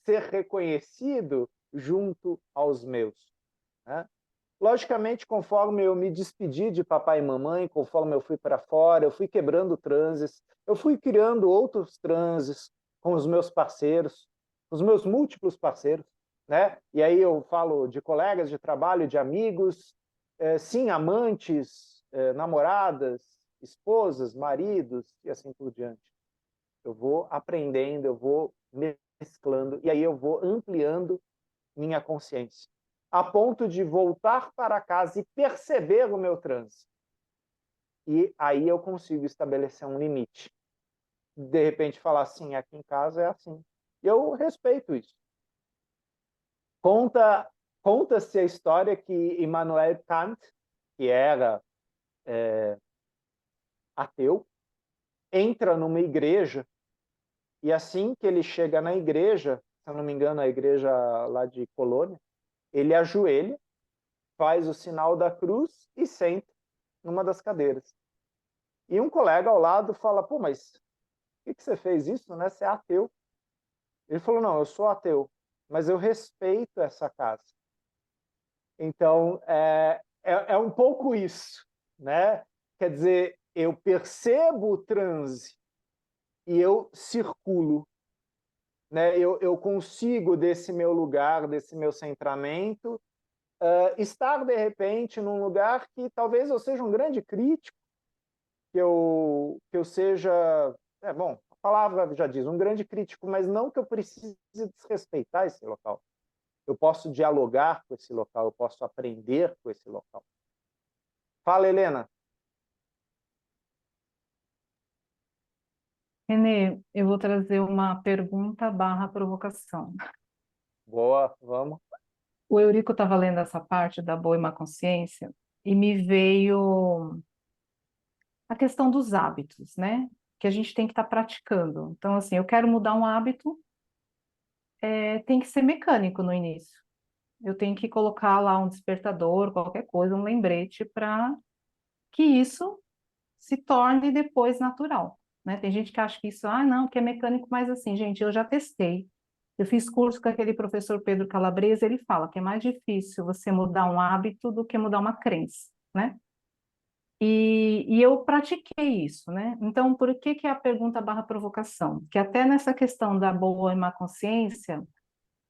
ser reconhecido junto aos meus, né? Logicamente, conforme eu me despedi de papai e mamãe, conforme eu fui para fora, eu fui quebrando transes, eu fui criando outros transes com os meus parceiros, os meus múltiplos parceiros, né? E aí eu falo de colegas de trabalho, de amigos, sim, amantes, namoradas, esposas, maridos e assim por diante. Eu vou aprendendo, eu vou mesclando, e aí eu vou ampliando minha consciência, a ponto de voltar para casa e perceber o meu trânsito. E aí eu consigo estabelecer um limite. De repente falar assim, aqui em casa é assim. E eu respeito isso. Conta-se a história que Immanuel Kant, que era ateu, entra numa igreja e assim que ele chega na igreja, se eu não me engano, a igreja lá de Colônia, ele ajoelha, faz o sinal da cruz e senta numa das cadeiras. E um colega ao lado fala, pô, mas por que você fez isso, né? Você é ateu. Ele falou, não, eu sou ateu, mas eu respeito essa casa. Então, é um pouco isso, né? Quer dizer, eu percebo o transe e eu circulo, né? Eu consigo, desse meu lugar, desse meu centramento, estar, de repente, num lugar que talvez eu seja um grande crítico, que eu seja, bom, a palavra já diz, um grande crítico, mas não que eu precise desrespeitar esse local. Eu posso dialogar com esse local, eu posso aprender com esse local. Fala, Helena. Renê, eu vou trazer uma pergunta barra provocação. Boa, vamos. O Eurico estava lendo essa parte da boa e má consciência e me veio a questão dos hábitos, né? Que a gente tem que estar praticando. Então, assim, eu quero mudar um hábito, tem que ser mecânico no início. Eu tenho que colocar lá um despertador, qualquer coisa, um lembrete para que isso se torne depois natural, né? Tem gente que acha que isso, não, que é mecânico, mas assim, gente, eu já testei. Eu fiz curso com aquele professor Pedro Calabresa, ele fala que é mais difícil você mudar um hábito do que mudar uma crença, né? E eu pratiquei isso, né? Então, por que é a pergunta barra provocação? Que até nessa questão da boa e má consciência,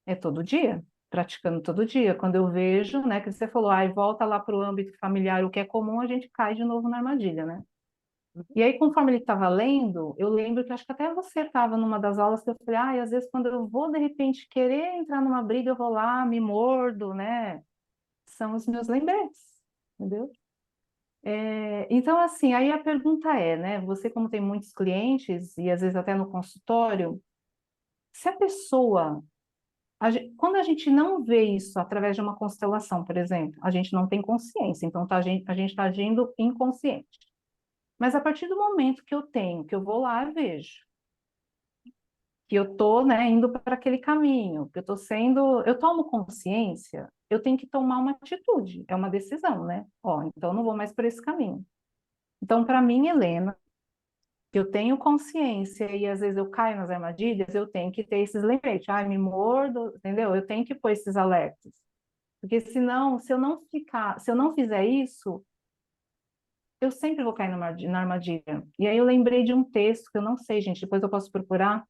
é todo dia, praticando todo dia. Quando eu vejo, né, que você falou, volta lá para o âmbito familiar, o que é comum, a gente cai de novo na armadilha, né? E aí, conforme ele estava lendo, eu lembro que acho que até você estava numa das aulas que eu falei, às vezes quando eu vou, de repente, querer entrar numa briga, eu vou lá, me mordo, né? São os meus lembretes, entendeu? Então, assim, aí a pergunta é, né? Você, como tem muitos clientes, e às vezes até no consultório, se a pessoa. Quando a gente não vê isso através de uma constelação, por exemplo, a gente não tem consciência, então a gente está agindo inconsciente. Mas a partir do momento que eu tenho, que eu vou lá e vejo, que eu estou, né, indo para aquele caminho, que eu tomo consciência, eu tenho que tomar uma atitude, é uma decisão, né? Então eu não vou mais por esse caminho. Então, para mim, Helena, que eu tenho consciência e às vezes eu caio nas armadilhas, eu tenho que ter esses lembretes. Me mordo, entendeu? Eu tenho que pôr esses alertas. Porque senão, se eu não fizer isso, eu sempre vou cair na armadilha. E aí eu lembrei de um texto que eu não sei, gente, depois eu posso procurar,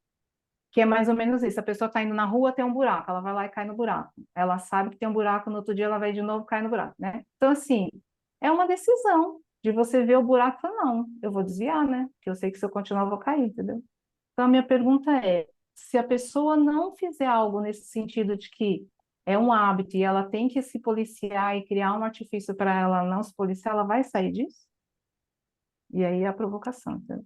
que é mais ou menos isso. A pessoa está indo na rua, tem um buraco, ela vai lá e cai no buraco. Ela sabe que tem um buraco, no outro dia ela vai de novo e cai no buraco, né? Então, assim, é uma decisão de você ver o buraco e falar, não, eu vou desviar, né? Porque eu sei que se eu continuar eu vou cair, entendeu? Então, a minha pergunta é, se a pessoa não fizer algo nesse sentido de que é um hábito e ela tem que se policiar e criar um artifício para ela não se policiar, ela vai sair disso? E aí é a provocação, entendeu?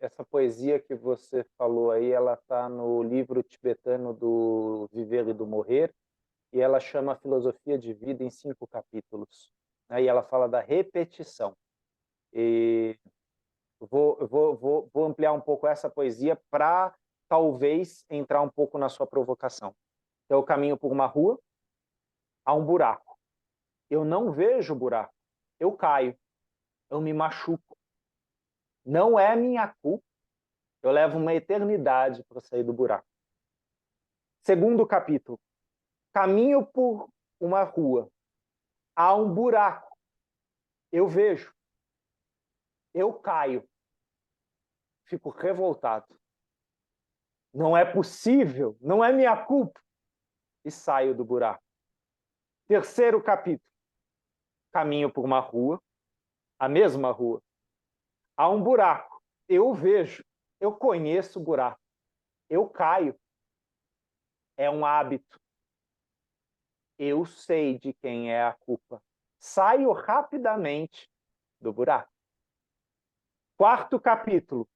Essa poesia que você falou aí, ela está no livro tibetano do Viver e do Morrer, e ela chama a Filosofia de Vida em 5 capítulos. Né? E ela fala da repetição. E vou ampliar um pouco essa poesia para talvez entrar um pouco na sua provocação. Então, eu caminho por uma rua, há um buraco. Eu não vejo o buraco, eu caio, eu me machuco. Não é minha culpa, eu levo uma eternidade para sair do buraco. Segundo capítulo. Caminho por uma rua. Há um buraco. Eu vejo. Eu caio. Fico revoltado. Não é possível. Não é minha culpa. E saio do buraco. Terceiro capítulo. Caminho por uma rua. A mesma rua. Há um buraco. Eu vejo. Eu conheço o buraco. Eu caio. É um hábito. Eu sei de quem é a culpa. Saio rapidamente do buraco. Quarto capítulo.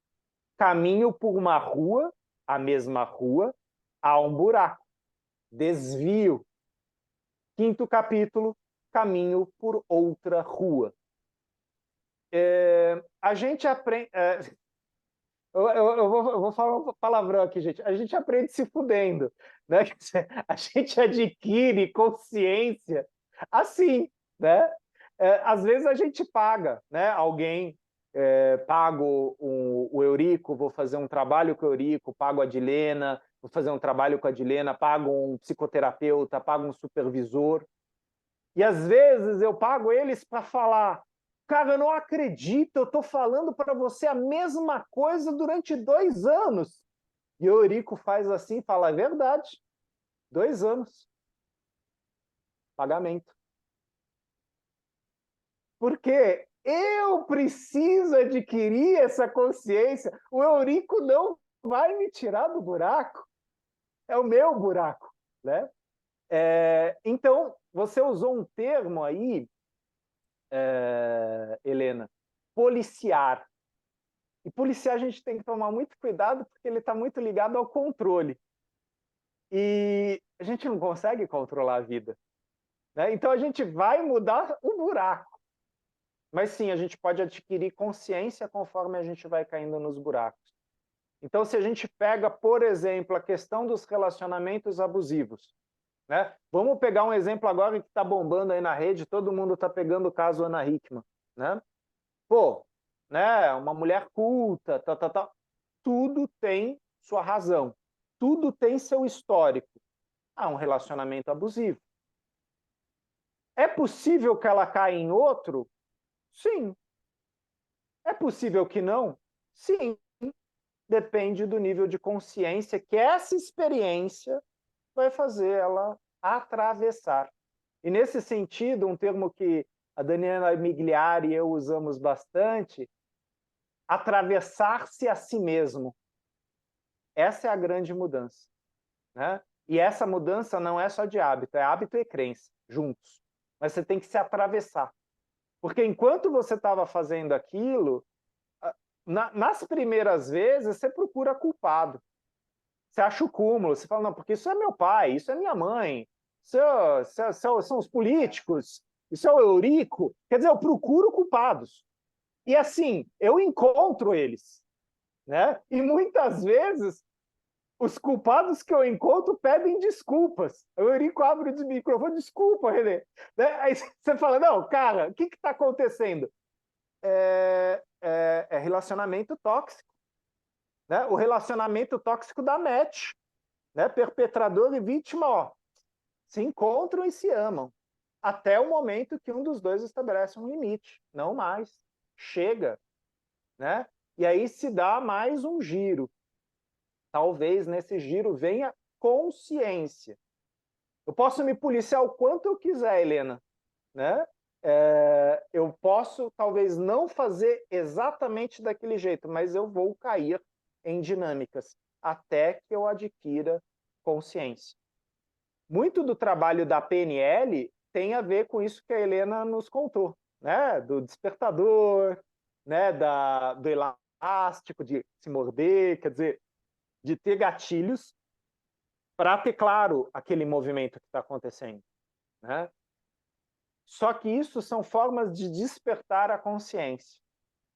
Caminho por uma rua, a mesma rua, há um buraco. Desvio. Quinto capítulo. Caminho por outra rua. A gente aprende... eu vou falar um palavrão aqui, gente. A gente aprende se fudendo, né? A gente adquire consciência assim, né? Às vezes a gente paga, né? Alguém pago o Eurico, vou fazer um trabalho com o Eurico, pago a Dilena, vou fazer um trabalho com a Dilena, pago um psicoterapeuta, pago um supervisor. E às vezes eu pago eles para falar: cara, eu não acredito, eu estou falando para você a mesma coisa durante 2 anos. E o Eurico faz assim e fala: é verdade, 2 anos. Pagamento. Porque eu preciso adquirir essa consciência. O Eurico não vai me tirar do buraco. É o meu buraco, né? Então, você usou um termo aí, Helena, policiar. E policiar a gente tem que tomar muito cuidado porque ele está muito ligado ao controle. E a gente não consegue controlar a vida, né? Então a gente vai mudar o buraco. Mas sim, a gente pode adquirir consciência conforme a gente vai caindo nos buracos. Então, se a gente pega, por exemplo, a questão dos relacionamentos abusivos, né? Vamos pegar um exemplo agora que está bombando aí na rede, todo mundo está pegando o caso Ana Hickman, né? Pô, né? Uma mulher culta, tudo tem sua razão, tudo tem seu histórico. Há um relacionamento abusivo. É possível que ela caia em outro? Sim. É possível que não? Sim. Depende do nível de consciência que essa experiência vai fazer ela atravessar. E nesse sentido, um termo que a Daniela Migliari e eu usamos bastante, atravessar-se a si mesmo. Essa é a grande mudança, né? E essa mudança não é só de hábito, é hábito e crença, juntos. Mas você tem que se atravessar. Porque enquanto você estava fazendo aquilo, nas primeiras vezes, você procura culpado. Você acha o cúmulo, você fala, não, porque isso é meu pai, isso é minha mãe, são os políticos, isso é o Eurico. Quer dizer, eu procuro culpados. E assim, eu encontro eles, né? E muitas vezes, os culpados que eu encontro pedem desculpas. O Eurico abre o microfone, desculpa, Renê. Né? Aí você fala, não, cara, o que está acontecendo? É relacionamento tóxico. Né? O relacionamento tóxico da match. Né? Perpetrador e vítima, ó, se encontram e se amam. Até o momento que um dos dois estabelece um limite. Não mais. Chega. Né? E aí se dá mais um giro. Talvez nesse giro venha consciência. Eu posso me policiar o quanto eu quiser, Helena. Né? Eu posso, talvez, não fazer exatamente daquele jeito, mas eu vou cair em dinâmicas até que eu adquira consciência. Muito do trabalho da PNL tem a ver com isso que a Helena nos contou, né? Do despertador, né? Do elástico, de se morder, quer dizer, de ter gatilhos para ter claro aquele movimento que está acontecendo, né? Só que isso são formas de despertar a consciência,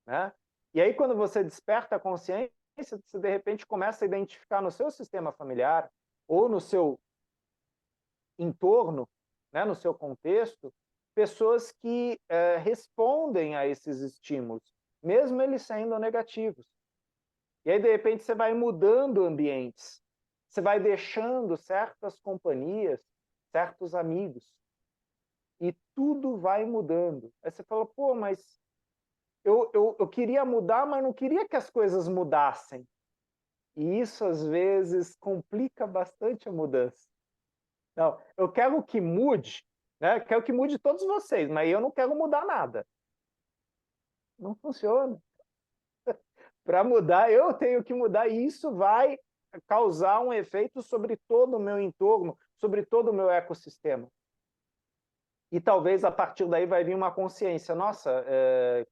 né? E aí, quando você desperta a consciência, você, de repente, começa a identificar no seu sistema familiar ou no seu entorno, né, no seu contexto, pessoas que respondem a esses estímulos, mesmo eles sendo negativos. E aí, de repente, você vai mudando ambientes. você vai deixando certas companhias, certos amigos, e tudo vai mudando. Aí você fala, pô, mas eu queria mudar, mas não queria que as coisas mudassem. E isso, às vezes, complica bastante a mudança. Não, eu quero que mude, né? Quero que mude todos vocês, mas eu não quero mudar nada. Não funciona. Para mudar, eu tenho que mudar, e isso vai causar um efeito sobre todo o meu entorno, sobre todo o meu ecossistema. E talvez a partir daí vai vir uma consciência, nossa,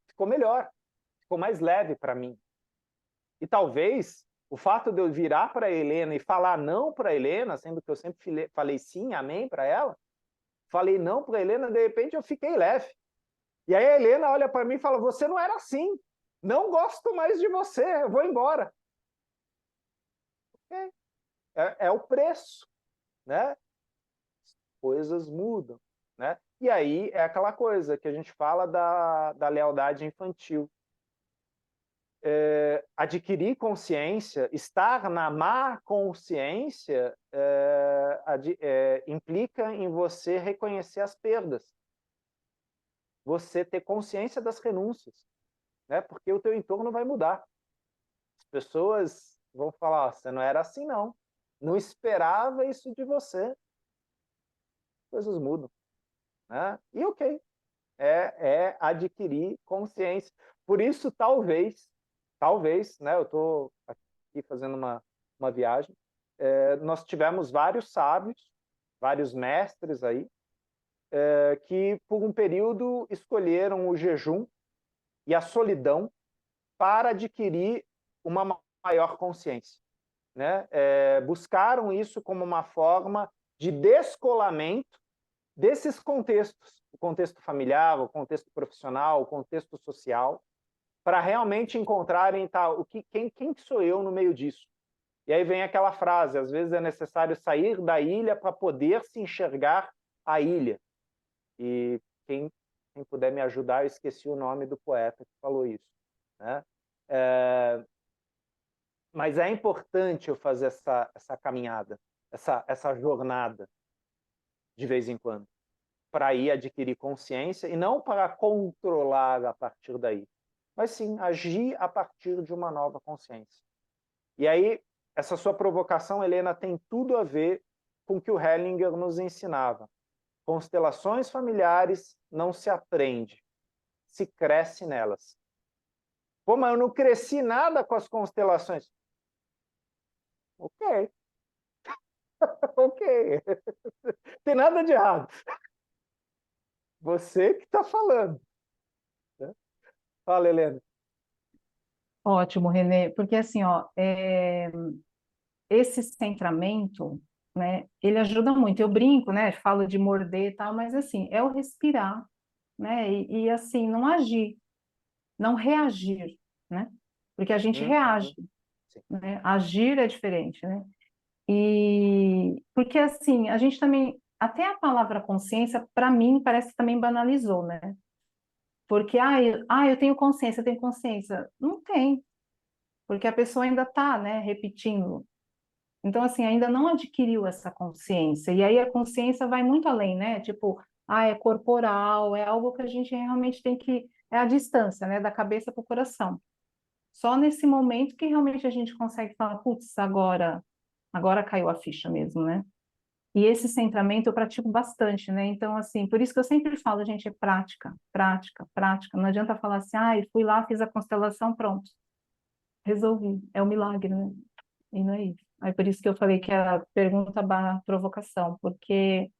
ficou melhor, ficou mais leve para mim. E talvez o fato de eu virar para a Helena e falar não para a Helena, sendo que eu sempre falei sim, amém para ela, falei não para a Helena, de repente eu fiquei leve. E aí a Helena olha para mim e fala, você não era assim, não gosto mais de você, eu vou embora. É o preço, né? Coisas mudam, né? E aí é aquela coisa que a gente fala da lealdade infantil. Adquirir consciência, estar na má consciência, implica em você reconhecer as perdas, você ter consciência das renúncias, né? Porque o teu entorno vai mudar. As pessoas vão falar, você não era assim não esperava isso de você. Coisas mudam, né? E ok, é adquirir consciência. Por isso, talvez, né? Eu estou aqui fazendo uma viagem. Nós tivemos vários sábios, vários mestres aí, que por um período escolheram o jejum e a solidão para adquirir uma maior consciência, né? Buscaram isso como uma forma de descolamento desses contextos, o contexto familiar, o contexto profissional, o contexto social, para realmente encontrarem quem sou eu no meio disso. E aí vem aquela frase, às vezes é necessário sair da ilha para poder se enxergar a ilha. E quem puder me ajudar, eu esqueci o nome do poeta que falou isso, né? Mas é importante eu fazer essa caminhada, essa jornada, de vez em quando, para ir adquirir consciência e não para controlar a partir daí, mas sim agir a partir de uma nova consciência. E aí, essa sua provocação, Helena, tem tudo a ver com o que o Hellinger nos ensinava. Constelações familiares não se aprende, se cresce nelas. Pô, mas eu não cresci nada com as constelações. Ok. Ok. Tem nada de errado. Você que está falando. Fala, Helena. Ótimo, Renê, porque assim, ó, esse centramento, né, ele ajuda muito. Eu brinco, né, falo de morder e tal, mas assim, é o respirar, né, e assim, não agir, não reagir, né, porque a gente reage, Sim. né, agir é diferente, né, e porque assim, a gente também, até a palavra consciência, para mim, parece que também banalizou, né, porque, eu tenho consciência, eu tenho consciência. Não tem, porque a pessoa ainda está, né, repetindo. Então, assim, ainda não adquiriu essa consciência. E aí a consciência vai muito além, né? Tipo, é corporal, é algo que a gente realmente tem que. É a distância, né? Da cabeça para o coração. Só nesse momento que realmente a gente consegue falar, putz, agora caiu a ficha mesmo, né? E esse centramento eu pratico bastante, né? Então, assim, por isso que eu sempre falo, gente, é prática, prática, prática. Não adianta falar assim, fui lá, fiz a constelação, pronto, resolvi. É um milagre, né? E não é isso. Aí por isso que eu falei que é a pergunta barra provocação, porque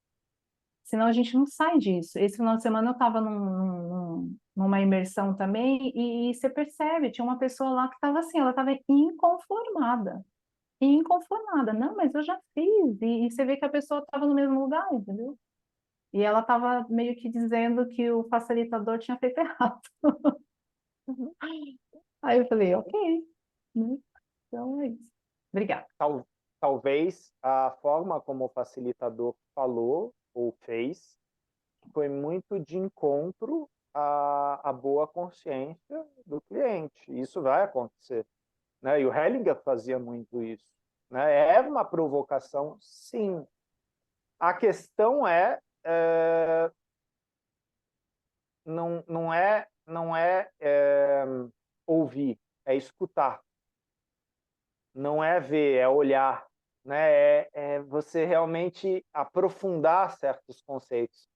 senão a gente não sai disso. Esse final de semana eu estava numa imersão também e você percebe, tinha uma pessoa lá que estava assim, ela estava inconformada. Inconformada. Não, mas eu já fiz. E você vê que a pessoa estava no mesmo lugar, entendeu? E ela estava meio que dizendo que o facilitador tinha feito errado. Aí eu falei, ok, né? Então é isso. Obrigada. Talvez a forma como o facilitador falou ou fez foi muito de encontro à boa consciência do cliente. Isso vai acontecer, né? E o Hellinger fazia muito isso. né? É uma provocação, sim. A questão não é ouvir, é escutar. Não é ver, é olhar, né? É você realmente aprofundar certos conceitos.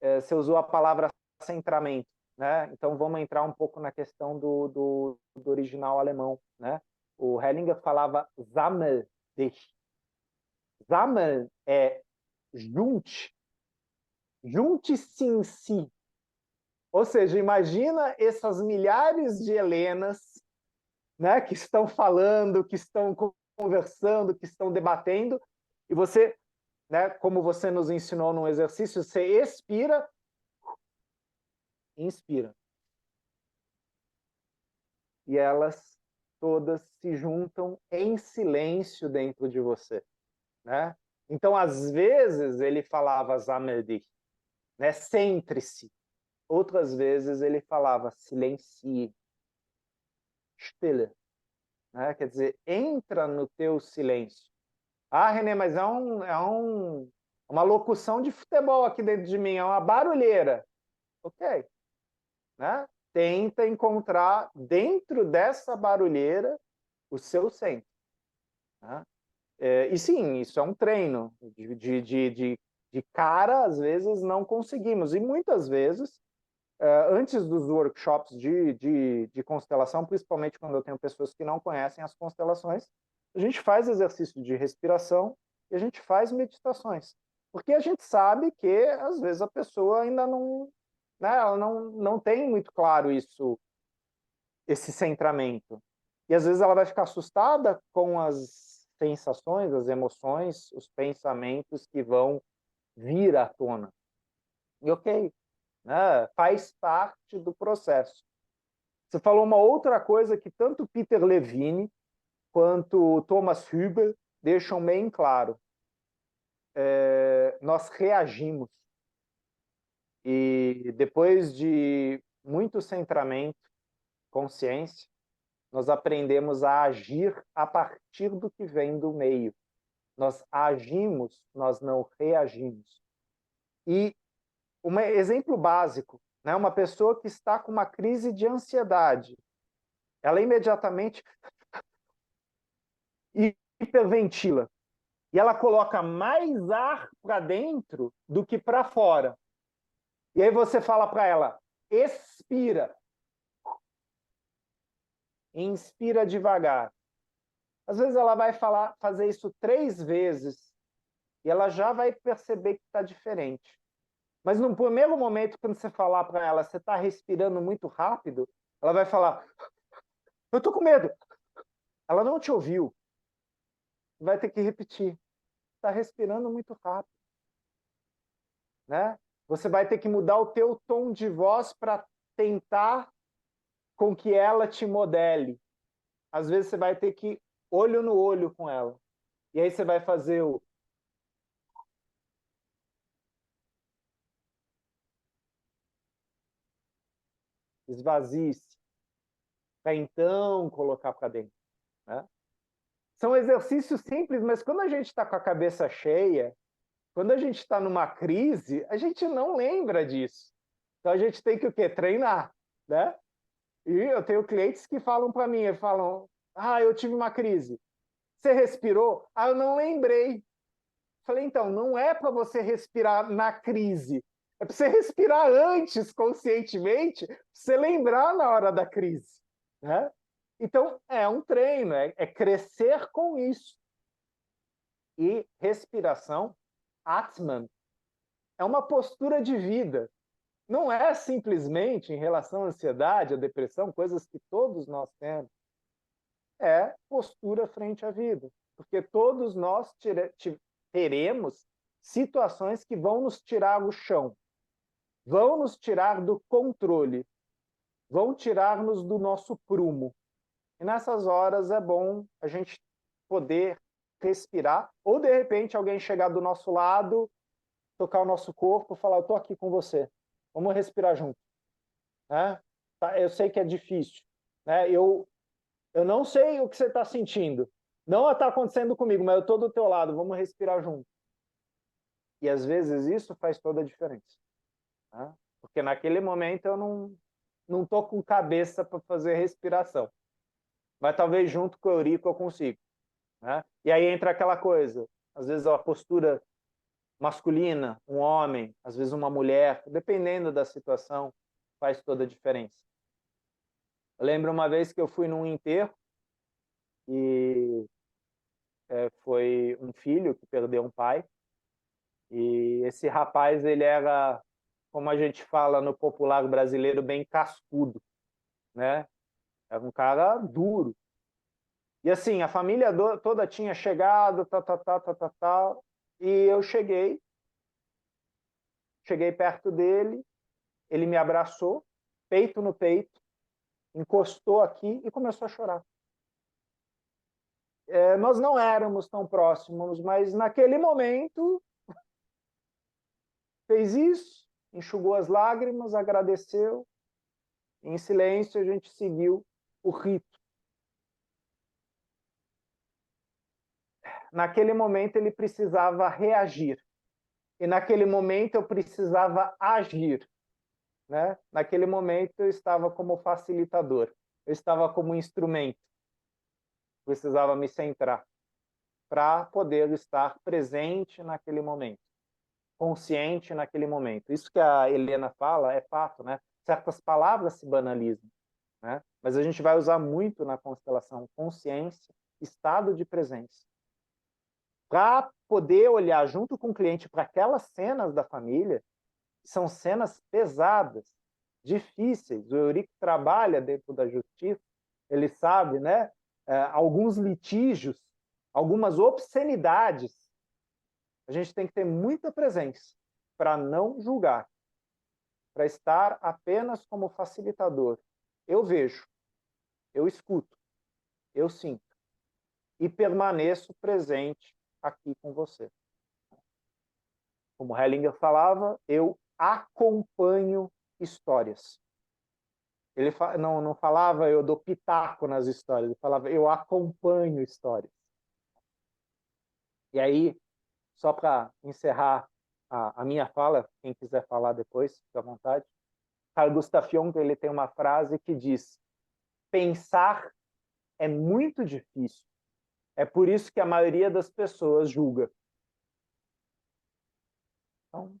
Você usou a palavra centramento, né? Então vamos entrar um pouco na questão do original alemão, né? O Hellinger falava sammel dich. Sammel é junte, junte-se em si. Ou seja, imagina essas milhares de Helenas, né, que estão falando, que estão conversando, que estão debatendo, e você, né, como você nos ensinou no exercício, você expira, inspira. E elas todas se juntam em silêncio dentro de você, né? Então, às vezes, ele falava Sammel-dich, né, centre-se. Outras vezes, ele falava silencie, stille, né? Quer dizer, entra no teu silêncio. Ah, René, mas uma locução de futebol aqui dentro de mim, é uma barulheira. Ok, né? Tenta encontrar dentro dessa barulheira o seu centro, né? E sim, isso é um treino. De cara, às vezes não conseguimos. E muitas vezes, antes dos workshops de constelação, principalmente quando eu tenho pessoas que não conhecem as constelações, a gente faz exercício de respiração e a gente faz meditações. Porque a gente sabe que, às vezes, a pessoa ainda não, né, ela não tem muito claro isso, esse centramento. E, às vezes, ela vai ficar assustada com as sensações, as emoções, os pensamentos que vão vir à tona. E ok, né? Faz parte do processo. Você falou uma outra coisa que tanto Peter Levine quanto Thomas Hübel deixam bem claro. Nós reagimos. E depois de muito centramento, consciência, nós aprendemos a agir a partir do que vem do meio. Nós agimos, nós não reagimos. E um exemplo básico, né? Uma pessoa que está com uma crise de ansiedade, ela imediatamente hiperventila. E ela coloca mais ar para dentro do que para fora. E aí você fala para ela, expira. Inspira devagar. Às vezes ela vai fazer isso 3 vezes e ela já vai perceber que está diferente. Mas no primeiro momento, quando você falar para ela, você está respirando muito rápido, ela vai falar, eu estou com medo. Ela não te ouviu. Vai ter que repetir. Está respirando muito rápido, né? Você vai ter que mudar o teu tom de voz para tentar com que ela te modele. Às vezes você vai ter que olho no olho com ela. E aí você vai fazer o esvazie-se, para então colocar para dentro, né? São exercícios simples, mas quando a gente está com a cabeça cheia, quando a gente está numa crise, a gente não lembra disso. Então a gente tem que o quê? Treinar, né? E eu tenho clientes que falam para mim, falam, eu tive uma crise. Você respirou? Eu não lembrei. Falei, então, não é para você respirar na crise, é para você respirar antes, conscientemente, para você lembrar na hora da crise, né? Então, é um treino, é crescer com isso. E respiração, Atman, é uma postura de vida. Não é simplesmente em relação à ansiedade, à depressão, coisas que todos nós temos. É postura frente à vida. Porque todos nós teremos situações que vão nos tirar do chão, vão nos tirar do controle, vão tirar-nos do nosso prumo. E nessas horas é bom a gente poder respirar, ou de repente alguém chegar do nosso lado, tocar o nosso corpo, falar, eu estou aqui com você, vamos respirar junto. Né? Eu sei que é difícil, né? Eu não sei o que você está sentindo, Não está acontecendo comigo, mas eu estou do teu lado, vamos respirar junto. E às vezes isso faz toda a diferença. Né? Porque naquele momento eu não estou com cabeça para fazer respiração. Mas talvez junto com o Eurico eu consigo. Né? E aí entra aquela coisa, às vezes a postura masculina, um homem, às vezes uma mulher, dependendo da situação, faz toda a diferença. Eu lembro uma vez que eu fui num enterro e foi um filho que perdeu um pai, e esse rapaz, ele era, como a gente fala no popular brasileiro, bem cascudo, né? Era um cara duro. E assim, a família toda tinha chegado, tal, e eu cheguei perto dele, ele me abraçou, peito no peito, encostou aqui e começou a chorar. Nós não éramos tão próximos, mas naquele momento fez isso, enxugou as lágrimas, agradeceu, em silêncio a gente seguiu o rito. Naquele momento ele precisava reagir, e naquele momento eu precisava agir. Né? Naquele momento eu estava como facilitador, eu estava como instrumento, precisava me centrar para poder estar presente naquele momento, consciente naquele momento. Isso que a Helena fala é fato, né? Certas palavras se banalizam, né? Mas a gente vai usar muito na constelação consciência, estado de presença, para poder olhar junto com o cliente para aquelas cenas da família, que são cenas pesadas, difíceis. O Eurico trabalha dentro da justiça, ele sabe, né? Alguns litígios, algumas obscenidades. A gente tem que ter muita presença para não julgar, para estar apenas como facilitador. Eu vejo, eu escuto, eu sinto e permaneço presente aqui com você. Como Hellinger falava, eu acompanho histórias. Ele não falava eu dou pitaco nas histórias, ele falava eu acompanho histórias. E aí, só para encerrar a minha fala, quem quiser falar depois, fique à vontade, Carl Gustav Jung, ele tem uma frase que diz: pensar é muito difícil, é por isso que a maioria das pessoas julga. Então,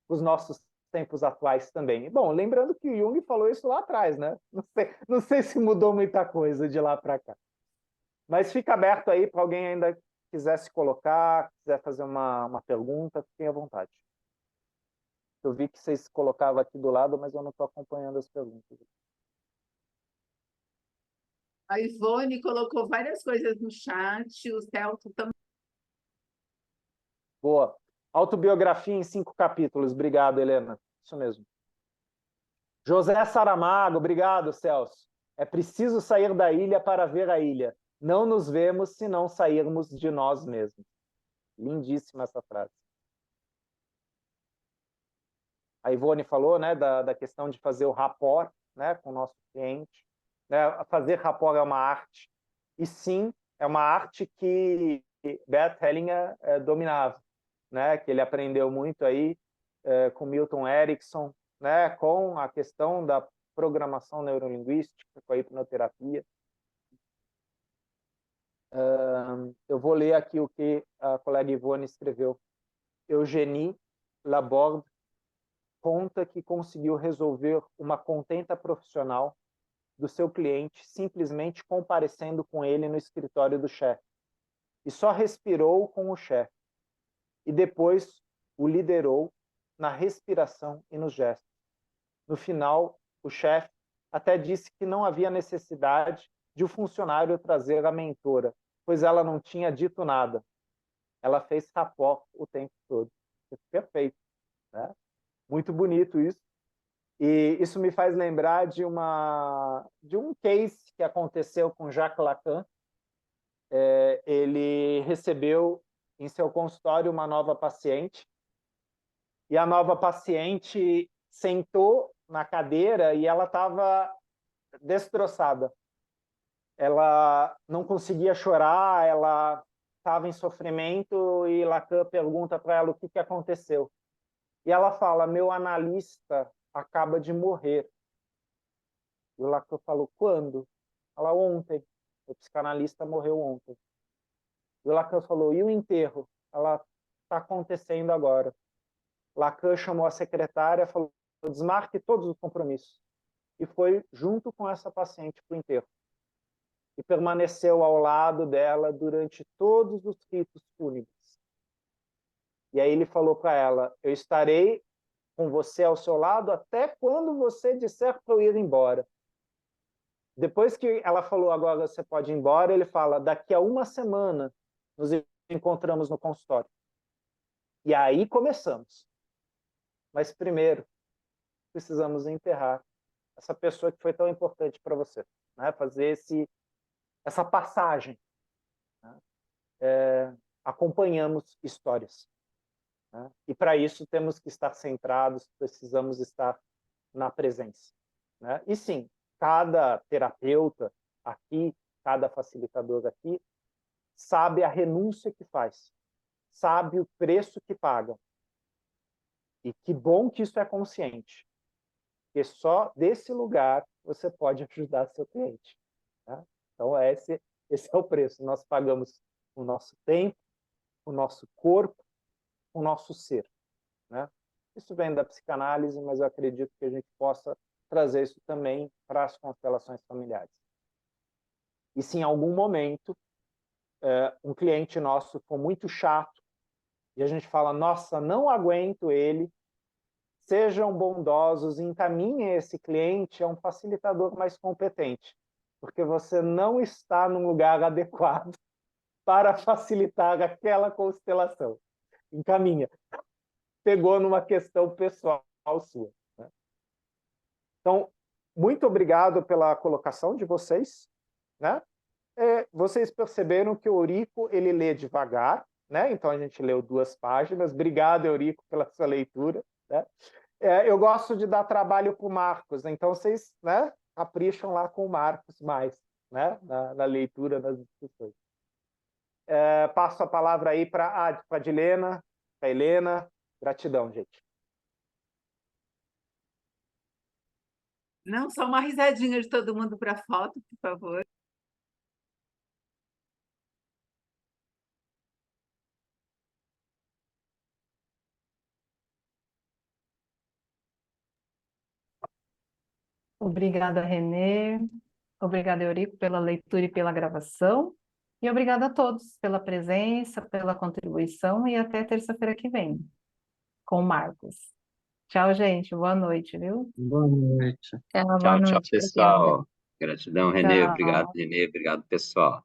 os nossos tempos atuais também. Bom, lembrando que Jung falou isso lá atrás, né? Não sei se mudou muita coisa de lá para cá. Mas fica aberto aí para alguém ainda quiser se colocar, quiser fazer uma pergunta, fiquem à vontade. Eu vi que vocês colocavam aqui do lado, mas eu não estou acompanhando as perguntas. A Ivone colocou várias coisas no chat, o Celso também. Boa. Autobiografia em 5 capítulos. Obrigado, Helena. Isso mesmo. José Saramago, obrigado, Celso. É preciso sair da ilha para ver a ilha. Não nos vemos se não sairmos de nós mesmos. Lindíssima essa frase. A Ivone falou, né, da questão de fazer o rapport, né, com o nosso cliente. Né? Fazer rapport é uma arte. E sim, é uma arte que Bert Hellinger dominava, né, que ele aprendeu muito aí com Milton Erickson, né, com a questão da programação neurolinguística, com a hipnoterapia. Eu vou ler aqui o que a colega Ivone escreveu. Eugénie Laborde conta que conseguiu resolver uma contenta profissional do seu cliente simplesmente comparecendo com ele no escritório do chefe. E só respirou com o chefe. E depois o liderou na respiração e nos gestos. No final, o chefe até disse que não havia necessidade de o funcionário trazer a mentora, pois ela não tinha dito nada. Ela fez rapport o tempo todo. Perfeito, né? Muito bonito isso. E isso me faz lembrar de um case que aconteceu com Jacques Lacan. Ele recebeu em seu consultório uma nova paciente, e a nova paciente sentou na cadeira e ela estava destroçada. ela não conseguia chorar, ela estava em sofrimento e Lacan pergunta para ela o que aconteceu. E ela fala, meu analista acaba de morrer. E o Lacan falou, quando? Ela, ontem. O psicanalista morreu ontem. E o Lacan falou, e o enterro? Ela, está acontecendo agora. Lacan chamou a secretária, falou, desmarque todos os compromissos. E foi junto com essa paciente para o enterro. E permaneceu ao lado dela durante todos os ritos fúnebres. E aí ele falou para ela, eu estarei com você ao seu lado até quando você disser para eu ir embora. Depois que ela falou, agora você pode ir embora, ele fala, daqui a uma semana nos encontramos no consultório. E aí começamos. Mas primeiro, precisamos enterrar essa pessoa que foi tão importante para você. Né? Fazer essa passagem. Né? Acompanhamos histórias. Né? E para isso temos que estar centrados, precisamos estar na presença. Né? E sim, cada terapeuta aqui, cada facilitador aqui, sabe a renúncia que faz, sabe o preço que paga. E que bom que isso é consciente, porque só desse lugar você pode ajudar seu cliente. Tá? Então, esse é o preço. Nós pagamos o nosso tempo, o nosso corpo, o nosso ser. Né? Isso vem da psicanálise, mas eu acredito que a gente possa trazer isso também para as constelações familiares. E se em algum momento um cliente nosso for muito chato e a gente fala, nossa, não aguento ele, sejam bondosos, encaminhem esse cliente a um facilitador mais competente, porque você não está num lugar adequado para facilitar aquela constelação. Encaminha. Pegou numa questão pessoal sua. Né? Então, muito obrigado pela colocação de vocês. Né? Vocês perceberam que o Eurico ele lê devagar, né? Então a gente leu 2 páginas. Obrigado, Eurico, pela sua leitura. Né? Eu gosto de dar trabalho para o Marcos, então vocês, né, capricham lá com o Marcos mais, né, na leitura, nas discussões. Passo a palavra aí para a Dilena, para a Helena. Gratidão, gente. Não, só uma risadinha de todo mundo para a foto, por favor. Obrigada, Renê. Obrigada, Eurico, pela leitura e pela gravação. E obrigada a todos pela presença, pela contribuição e até terça-feira que vem, com o Marcos. Tchau, gente. Boa noite, viu? Boa noite. Boa Tchau, noite, pessoal. Gratidão, Renê. Obrigado, Tchau. Renê. Obrigado, pessoal.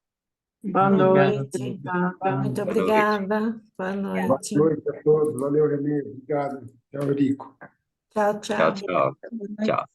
Boa Obrigado. noite. Obrigada. Muito Boa obrigada. Boa Boa noite. noite a todos. Valeu, Renê. Obrigado. Tchau, Eurico. Tchau, Tchau, tchau. tchau. Tchau.